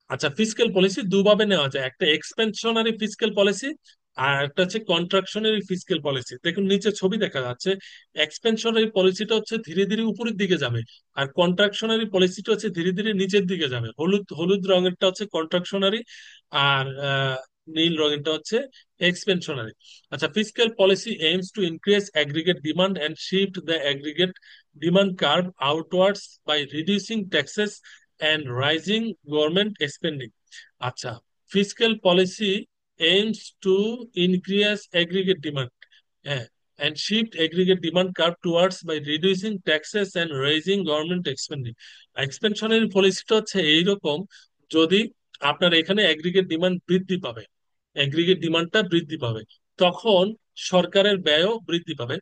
আচ্ছা, ফিসক্যাল পলিসি দুভাবে নেওয়া যায়, একটা এক্সপেনশনারি ফিসক্যাল পলিসি আর একটা হচ্ছে কন্ট্রাকশনারি ফিসক্যাল পলিসি। দেখুন নিচে ছবি দেখা যাচ্ছে, এক্সপেনশনারি পলিসিটা হচ্ছে ধীরে ধীরে উপরের দিকে যাবে, আর কন্ট্রাকশনারি পলিসিটা হচ্ছে ধীরে ধীরে নিচের দিকে যাবে। হলুদ হলুদ রঙেরটা হচ্ছে কন্ট্রাকশনারি, আর নীল রঙেরটা হচ্ছে এক্সপেনশনারি। আচ্ছা, fiscal policy aims to increase aggregate demand and shift the aggregate demand curve outwards by reducing taxes and raising government spending. আচ্ছা, fiscal policy aims to increase aggregate demand, eh, and shift aggregate demand curve towards by reducing taxes and raising government spending. Expansionary পলিসিটা হচ্ছে এইরকম, যদি আপনার এখানে aggregate demand বৃদ্ধি পাবে, aggregate ডিমান্ডটা বৃদ্ধি পাবে, তখন সরকারের ব্যয়ও বৃদ্ধি পাবে।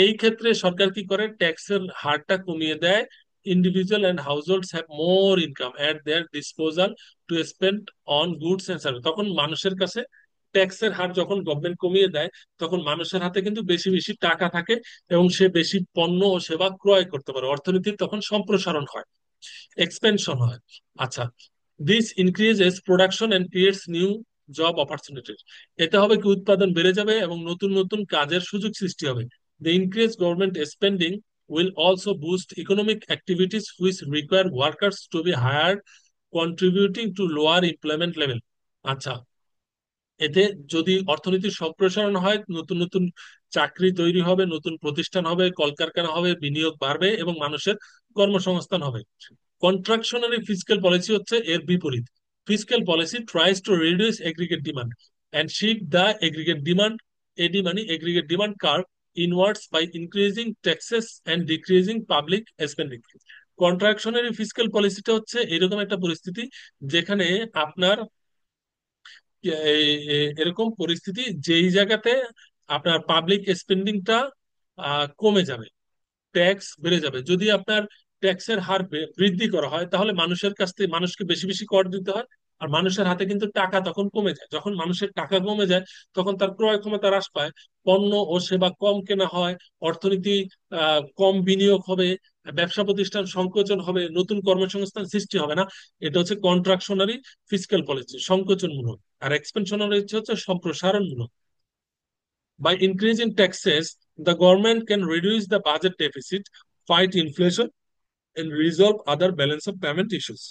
এই ক্ষেত্রে সরকার কি করে, ট্যাক্সের হারটা কমিয়ে দেয়। Individual and households have more income at their disposal to spend on goods and service. তখন মানুষের কাছে ট্যাক্সের হার যখন গভর্নমেন্ট কমিয়ে দেয়, তখন মানুষের হাতে কিন্তু বেশি বেশি টাকা থাকে, এবং সে বেশি পণ্য ও সেবা ক্রয় করতে পারে। অর্থনীতির তখন সম্প্রসারণ হয়, এক্সপেনশন হয়। আচ্ছা, this increases production and creates new job opportunities. এতে হবে কি, উৎপাদন বেড়ে যাবে এবং নতুন নতুন কাজের সুযোগ সৃষ্টি হবে। The increase government spending will also boost economic activities which require workers to be hired, contributing to lower employment level. আচ্ছা, এতে যদি অর্থনীতির সম্প্রসারণ হয়, নতুন নতুন চাকরি তৈরি হবে, নতুন প্রতিষ্ঠান হবে, কলকারখানা হবে, বিনিয়োগ বাড়বে এবং মানুষের কর্মসংস্থান হবে। কন্ট্রাকশনারি ফিসক্যাল পলিসি হচ্ছে এর বিপরীত। Fiscal policy tries to reduce aggregate demand and shift the aggregate demand, AD মানে aggregate demand curve, inwards by increasing taxes and decreasing public spending. Contractionary fiscal পলিসিটা হচ্ছে এরকম একটা পরিস্থিতি, যেখানে আপনার এরকম পরিস্থিতি যেই জায়গাতে আপনার পাবলিক স্পেন্ডিংটা কমে যাবে, ট্যাক্স বেড়ে যাবে। যদি আপনার ট্যাক্সের হার বৃদ্ধি করা হয়, তাহলে মানুষের কাছ থেকে মানুষকে বেশি বেশি কর দিতে হয়, আর মানুষের হাতে কিন্তু টাকা তখন কমে যায়। যখন মানুষের টাকা কমে যায়, তখন তার ক্রয় ক্ষমতা হ্রাস পায়, পণ্য ও সেবা কম কেনা হয়, অর্থনীতি কম বিনিয়োগ হবে, ব্যবসা প্রতিষ্ঠান সংকোচন হবে, নতুন কর্মসংস্থান সৃষ্টি হবে না। এটা হচ্ছে কন্ট্রাকশনারি ফিসক্যাল পলিসি, সংকোচনমূলক। আর এক্সপেনশনারি হচ্ছে সম্প্রসারণমূলক। By increasing taxes, the government can reduce the budget deficit, fight inflation, and resolve other balance of payment issues.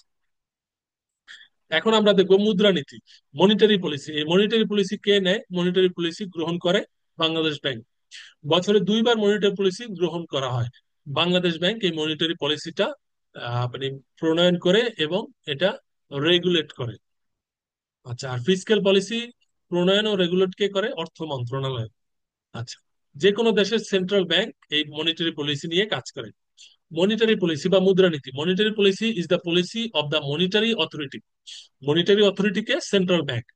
এখন আমরা দেখবো মুদ্রানীতি, মনিটারি পলিসি। এই মনিটারি পলিসি কে নেয়? মনিটারি পলিসি গ্রহণ করে বাংলাদেশ ব্যাংক। বছরে দুইবার মনিটারি পলিসি গ্রহণ করা হয়। বাংলাদেশ ব্যাংক এই মনিটারি পলিসিটা মানে প্রণয়ন করে এবং এটা রেগুলেট করে। আচ্ছা, আর ফিসক্যাল পলিসি প্রণয়ন ও রেগুলেট কে করে? অর্থ মন্ত্রণালয়। আচ্ছা, যে কোনো দেশের সেন্ট্রাল ব্যাংক এই মনিটারি পলিসি নিয়ে কাজ করে। মনিটারি পলিসি বা মুদ্রানীতি, monetary policy is the policy of the monetary authority. Monetary অথরিটিকে সেন্ট্রাল ব্যাংক।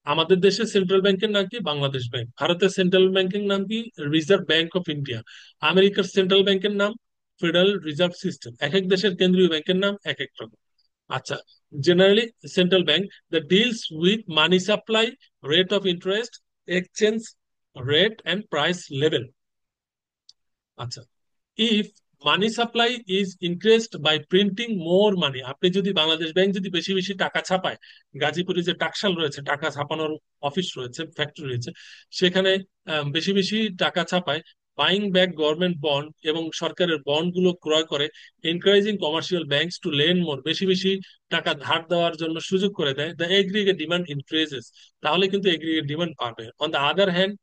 আমাদের দেশের সেন্ট্রাল ব্যাংকের নাম কি? বাংলাদেশ ব্যাংক। ভারতের সেন্ট্রাল ব্যাংকের নাম কি? Reserve bank of India. আমেরিকার সেন্ট্রাল ব্যাংকের নাম ফেডারেল রিজার্ভ সিস্টেম। এক এক দেশের কেন্দ্রীয় ব্যাংকের নাম এক এক রকম। আচ্ছা, generally central bank the deals with money supply, rate of interest, exchange rate and price level. আচ্ছা, if money supply is increased by printing more money, আপনি যদি বাংলাদেশ ব্যাংক যদি বেশি বেশি টাকা ছাপায়, গাজীপুরে যে টাকশাল রয়েছে, টাকা ছাপানোর অফিস রয়েছে, ফ্যাক্টরি রয়েছে, সেখানে বেশি বেশি টাকা ছাপায়, বাইং ব্যাক গভর্নমেন্ট বন্ড, এবং সরকারের বন্ড গুলো ক্রয় করে, encouraging commercial banks to lend more, বেশি বেশি টাকা ধার দেওয়ার জন্য সুযোগ করে দেয়, দ্য এগ্রিগেট ডিমান্ড ইনক্রিজেস, তাহলে কিন্তু এগ্রিগেট ডিমান্ড বাড়বে। On the other hand,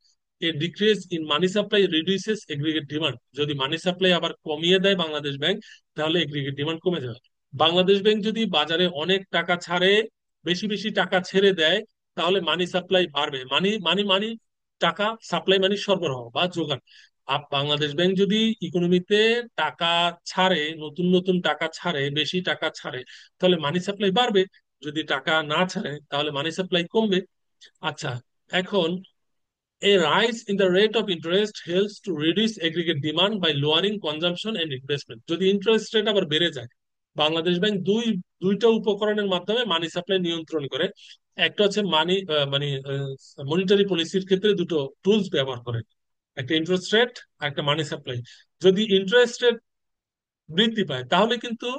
A decrease in money supply reduces aggregate demand, যদি মানি সাপ্লাই আবার কমিয়ে দেয় বাংলাদেশ ব্যাংক, তাহলে এগ্রিগেট ডিমান্ড কমে যাবে। বাংলাদেশ ব্যাংক যদি বাজারে অনেক টাকা ছাড়ে, বেশি বেশি টাকা ছেড়ে দেয়, তাহলে মানি সাপ্লাই বাড়বে। মানি মানি মানি টাকা, সাপ্লাই মানে সরবরাহ বা যোগান। বাংলাদেশ ব্যাংক যদি ইকোনমিতে টাকা ছাড়ে, নতুন নতুন টাকা ছাড়ে, বেশি টাকা ছাড়ে, তাহলে মানি সাপ্লাই বাড়বে। যদি টাকা না ছাড়ে, তাহলে মানি সাপ্লাই কমবে। আচ্ছা, এখন a rise in the rate of interest helps to reduce aggregate demand by lowering consumption and investment. যদি ইন্টারেস্ট রেট আবার বেড়ে যায়, বাংলাদেশ ব্যাংক দুইটা উপকরণের মাধ্যমে মানি সাপ্লাই নিয়ন্ত্রণ করে। একটা হচ্ছে মানে মনিটারি পলিসির ক্ষেত্রে দুটো টুলস ব্যবহার করে, একটা ইন্টারেস্ট রেট আর একটা মানি সাপ্লাই। যদি ইন্টারেস্ট রেট বৃদ্ধি পায়, তাহলে কিন্তু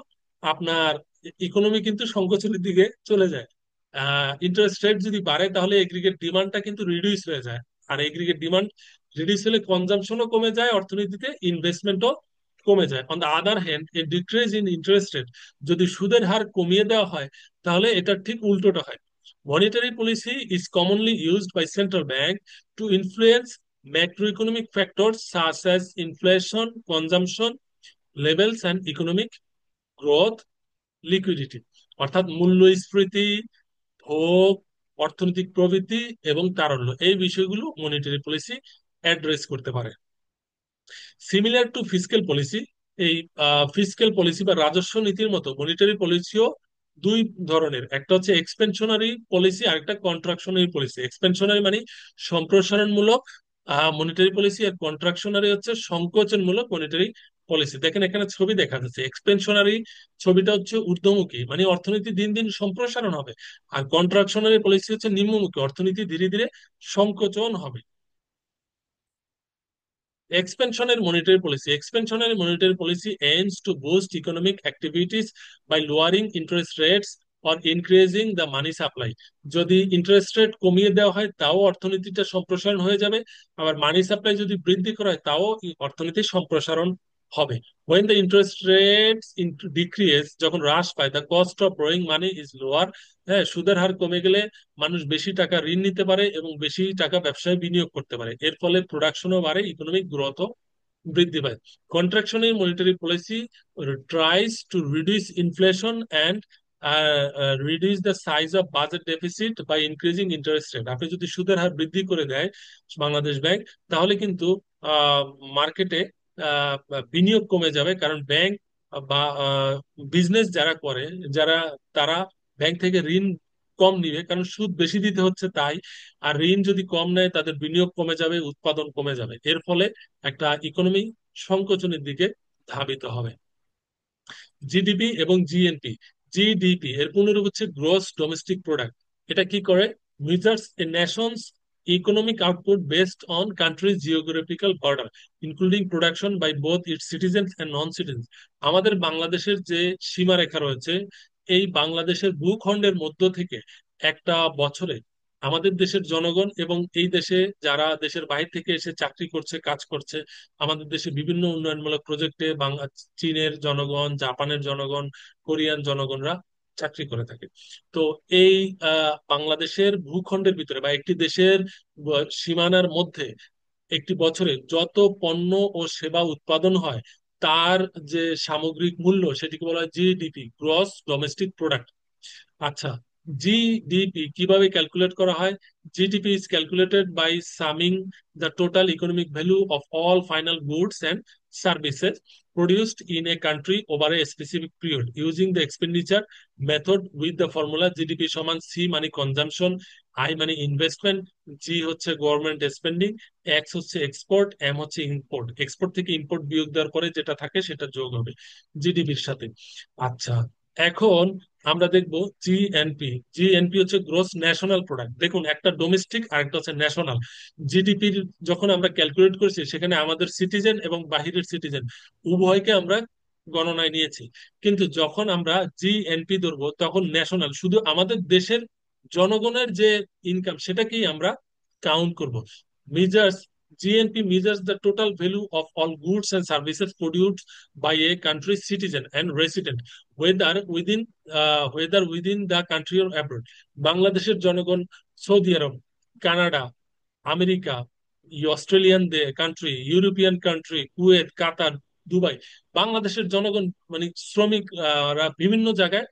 আপনার ইকোনমি কিন্তু সংকোচনের দিকে চলে যায়। ইন্টারেস্ট রেট যদি বাড়ে তাহলে এগ্রিগেট ডিমান্ডটা কিন্তু রিডিউস হয়ে যায়। আর এগ্রিগেট ডিমান্ড রিডিউস হলে কনজাম্পশনও কমে যায়, অর্থনীতিতে ইনভেস্টমেন্টও কমে যায়। On the other hand, A decrease in interest rate, যদি সুদের হার কমিয়ে দেওয়া হয় তাহলে এটা ঠিক উল্টোটা হয়। Monetary policy is commonly used by central bank to influence macroeconomic factors such as inflation, consumption levels, and economic growth, liquidity. অর্থাৎ মূল্যস্ফীতি, ভোগ, অর্থনৈতিক প্রবৃদ্ধি এবং তারল্য, এই বিষয়গুলো মনিটারি পলিসি অ্যাড্রেস করতে পারে। সিমিলার টু ফিসক্যাল পলিসি, এই ফিসক্যাল পলিসি বা রাজস্ব নীতির মতো মনিটারি পলিসিও দুই ধরনের, একটা হচ্ছে এক্সপেনশনারি পলিসি আর একটা কন্ট্রাকশনারি পলিসি। এক্সপেনশনারি মানে সম্প্রসারণমূলক মনিটারি পলিসি, আর কন্ট্রাকশনারি হচ্ছে সংকোচনমূলক মনিটারি পলিসি। দেখেন এখানে ছবি দেখা যাচ্ছে, এক্সপেনশনারি ছবিটা হচ্ছে ঊর্ধ্বমুখী, মানে অর্থনীতি দিন দিন সম্প্রসারণ হবে, আর কন্ট্রাকশনারি পলিসি হচ্ছে নিম্নমুখী, অর্থনীতি ধীরে ধীরে সংকোচন হবে। Expansionary monetary policy aims to boost economic activities by lowering interest rates or increasing the money supply. যদি ইন্টারেস্ট রেট কমিয়ে দেওয়া হয় তাও অর্থনীতিটা সম্প্রসারণ হয়ে যাবে, আবার মানি সাপ্লাই যদি বৃদ্ধি করা হয় তাও অর্থনীতির সম্প্রসারণ হবে। When the interest rates decrease, যখন হ্রাস পায়, the cost of borrowing money is lower. হ্যাঁ, সুদের হার কমে গেলে মানুষ বেশি টাকা ঋণ নিতে পারে এবং বেশি টাকা ব্যবসায় বিনিয়োগ করতে পারে, এর ফলে প্রোডাকশনও বাড়ে, ইকোনমিক গ্রোথও বৃদ্ধি পায়। Contractionary monetary policy tries to reduce inflation and reduce the size of budget deficit by increasing interest rate. আপনি যদি সুদের হার বৃদ্ধি করে দেয় বাংলাদেশ ব্যাংক, তাহলে কিন্তু মার্কেটে বিনিয়োগ কমে যাবে, কারণ ব্যাংক বা বিজনেস যারা করে, যারা তারা ব্যাংক থেকে ঋণ কম নিবে, কারণ সুদ বেশি দিতে হচ্ছে তাই। আর ঋণ যদি কম নেয় তাদের বিনিয়োগ কমে যাবে, উৎপাদন কমে যাবে, এর ফলে একটা ইকোনমি সংকোচনের দিকে ধাবিত হবে। জিডিপি এবং জিএনপি, জিডিপি এর পূর্ণরূপ হচ্ছে গ্রোস ডোমেস্টিক প্রোডাক্ট। এটা কি করে? Measures a nation's economic output based on country's geographical border including production by both its citizens and non citizens. আমাদের বাংলাদেশের যে সীমারেখা রয়েছে, এই বাংলাদেশের ভূখণ্ডের মধ্য থেকে একটা বছরে আমাদের দেশের জনগণ এবং এই দেশে যারা দেশের বাইরে থেকে এসে চাকরি করছে, কাজ করছে, আমাদের দেশে বিভিন্ন উন্নয়নমূলক প্রজেক্টে বাংলা, চীনের জনগণ, জাপানের জনগণ, কোরিয়ান জনগণরা চাকরি করে থাকে। তো এই বাংলাদেশের ভূখণ্ডের ভিতরে বা একটি দেশের সীমানার মধ্যে একটি বছরে যত পণ্য ও সেবা উৎপাদন হয়, তার যে সামগ্রিক মূল্য, সেটিকে বলা হয় জিডিপি, গ্রস ডোমেস্টিক প্রোডাক্ট। আচ্ছা, জিডিপি কিভাবে ক্যালকুলেট করা হয়? GDP is calculated by summing the total economic value of all final goods and services produced in a country over a specific period using the expenditure method with the formula GDP সমান C মানে consumption, I মানে investment, জি হচ্ছে government spending, x হচ্ছে export, M হচ্ছে import. Export থেকে import বিয়োগ দেওয়ার পরে যেটা থাকে সেটা যোগ হবে জিডিপির সাথে। আচ্ছা, এখন আমরা দেখবো জিএনপি। জিএনপি হচ্ছে গ্রোস ন্যাশনাল প্রোডাক্ট। দেখুন, একটা ডোমেস্টিক আর একটা হচ্ছে ন্যাশনাল। জিডিপির যখন আমরা ক্যালকুলেট করছি, সেখানে আমাদের সিটিজেন এবং বাহিরের সিটিজেন উভয়কে আমরা গণনায় নিয়েছি। কিন্তু যখন আমরা জিএনপি ধরবো তখন ন্যাশনাল, শুধু আমাদের দেশের জনগণের যে ইনকাম সেটাকেই আমরা কাউন্ট করব। Measures GNP measures the total value of all goods and services produced by a country's citizen and resident, whether within the country or abroad. বাংলাদেশের জনগণ Saudi Arab, Canada, America, Australian country, European country, Kuwait, Qatar, Dubai, বাংলাদেশের জনগণ মানে শ্রমিক বিভিন্ন জায়গায়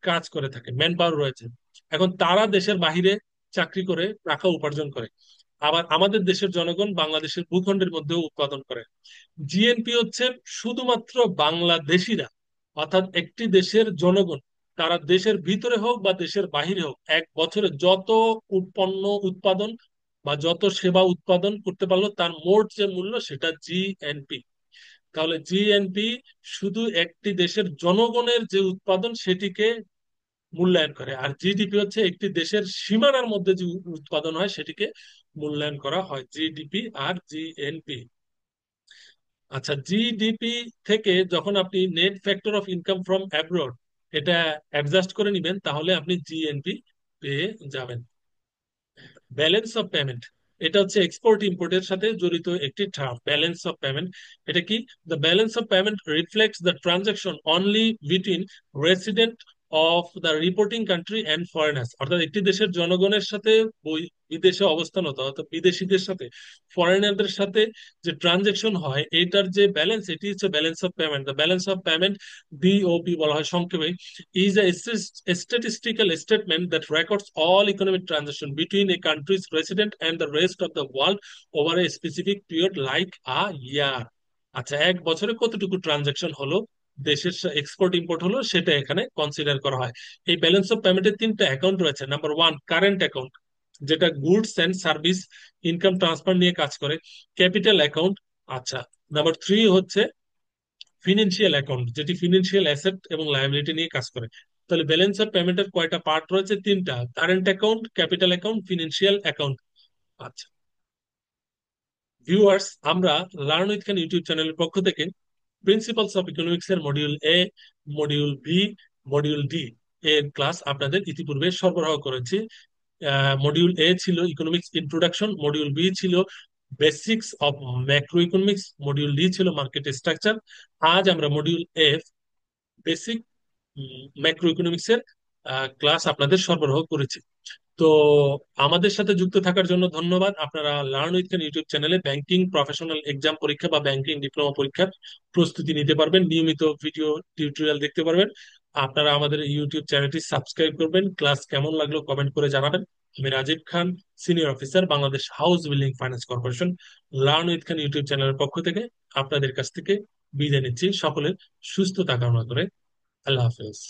কাজ করে থাকে, ম্যান পাওয়ার রয়েছে। এখন তারা দেশের বাহিরে চাকরি করে টাকা উপার্জন করে, আবার আমাদের দেশের জনগণ বাংলাদেশের ভূখণ্ডের মধ্যেও উৎপাদন করে। জিএনপি হচ্ছে শুধুমাত্র বাংলাদেশিরা, অর্থাৎ একটি দেশের জনগণ, তারা দেশের ভিতরে হোক বা দেশের বাহিরে হোক, এক বছরে যত পণ্য উৎপাদন বা যত সেবা উৎপাদন করতে পারলো তার মোট যে মূল্য, সেটা জিএনপি। তাহলে জিএনপি শুধু একটি দেশের জনগণের যে উৎপাদন সেটিকে মূল্যায়ন করে, আর জিডিপি হচ্ছে একটি দেশের সীমানার মধ্যে যে উৎপাদন হয় সেটিকে মূল্যায়ন করা হয়, জিডিপি আর জিএনপি। আচ্ছা, জিডিপি থেকে যখন আপনি net factor of income from abroad এটা অ্যাডজাস্ট করে নিবেন, তাহলে আপনি জিএনপি পেয়ে যাবেন। ব্যালেন্স অফ পেমেন্ট, এটা হচ্ছে এক্সপোর্ট ইম্পোর্টের সাথে জড়িত একটি টার্ম। ব্যালেন্স অফ পেমেন্ট এটা কি? The balance of payment reflects the transaction only between resident of the reporting country and foreigners, অর্থাৎ একটি দেশের জনগণের সাথে বিদেশে অবস্থানরত অর্থাৎ বিদেশিদের সাথে ফরেনারদের সাথে যে ট্রানজাকশন হয় এটার যে ব্যালেন্স, এটি হচ্ছে balance of payment. The balance of payment, BOP বলা হয় সংক্ষেপে, is a statistical statement that records all economic transactions between a country's resident and the rest of the world over a specific period like a year। আচ্ছা, এক বছরে কতটুকু transaction হলো, দেশের export import হলো, সেটা এখানে কনসিডার করা হয়। এই ব্যালেন্স অফ পেমেন্টের তিনটা অ্যাকাউন্ট রয়েছে। নাম্বার ওয়ান, কারেন্ট অ্যাকাউন্ট, যেটা goods and service income transfer নিয়ে কাজ করে। Capital account. আচ্ছা, নাম্বার থ্রি হচ্ছে ফিনান্সিয়াল অ্যাকাউন্ট, যেটি ফিনান্সিয়াল অ্যাসেট এবং লায়াবিলিটি নিয়ে কাজ করে। তাহলে ব্যালেন্স অফ পেমেন্টের কয়টা পার্ট রয়েছে? তিনটা, current account, capital account, financial account. আচ্ছা ভিউয়ার্স, আমরা লার্ন উইথ খান ইউটিউব চ্যানেলের পক্ষ থেকে প্রিন্সিপালস অফ ইকোনমিক্স এর module A, module B, module D এর ক্লাস আপনাদের ইতিপূর্বে সরবরাহ করেছি। মডিউল এ ছিল ইকোনমিক্স ইন্ট্রোডাকশন, মডিউল বি ছিল basics of macro economics, module D ছিল মার্কেট স্ট্রাকচার। আজ আমরা module F, basic macro economics এর ক্লাস আপনাদের সরবরাহ করেছি। তো আমাদের সাথে যুক্ত থাকার জন্য ধন্যবাদ। আপনারা লার্ন উইথ ক্যান ইউটিউব চ্যানেলে ব্যাংকিং প্রফেশনাল এক্সাম পরীক্ষা বা ব্যাংকিং ডিপ্লোমা পরীক্ষার প্রস্তুতি নিতে পারবেন, নিয়মিত ভিডিও টিউটোরিয়াল দেখতে পারবেন। আপনারা আমাদের ইউটিউব চ্যানেলটি সাবস্ক্রাইব করবেন। ক্লাস কেমন লাগলো কমেন্ট করে জানাবেন। আমি Rajib Khan, senior officer, Bangladesh house building finance corporation, learn with Khan YouTube চ্যানেলের পক্ষ থেকে আপনাদের কাছ থেকে বিদায় নিচ্ছি। সকলের সুস্থতা কামনা করে আল্লাহ হাফেজ।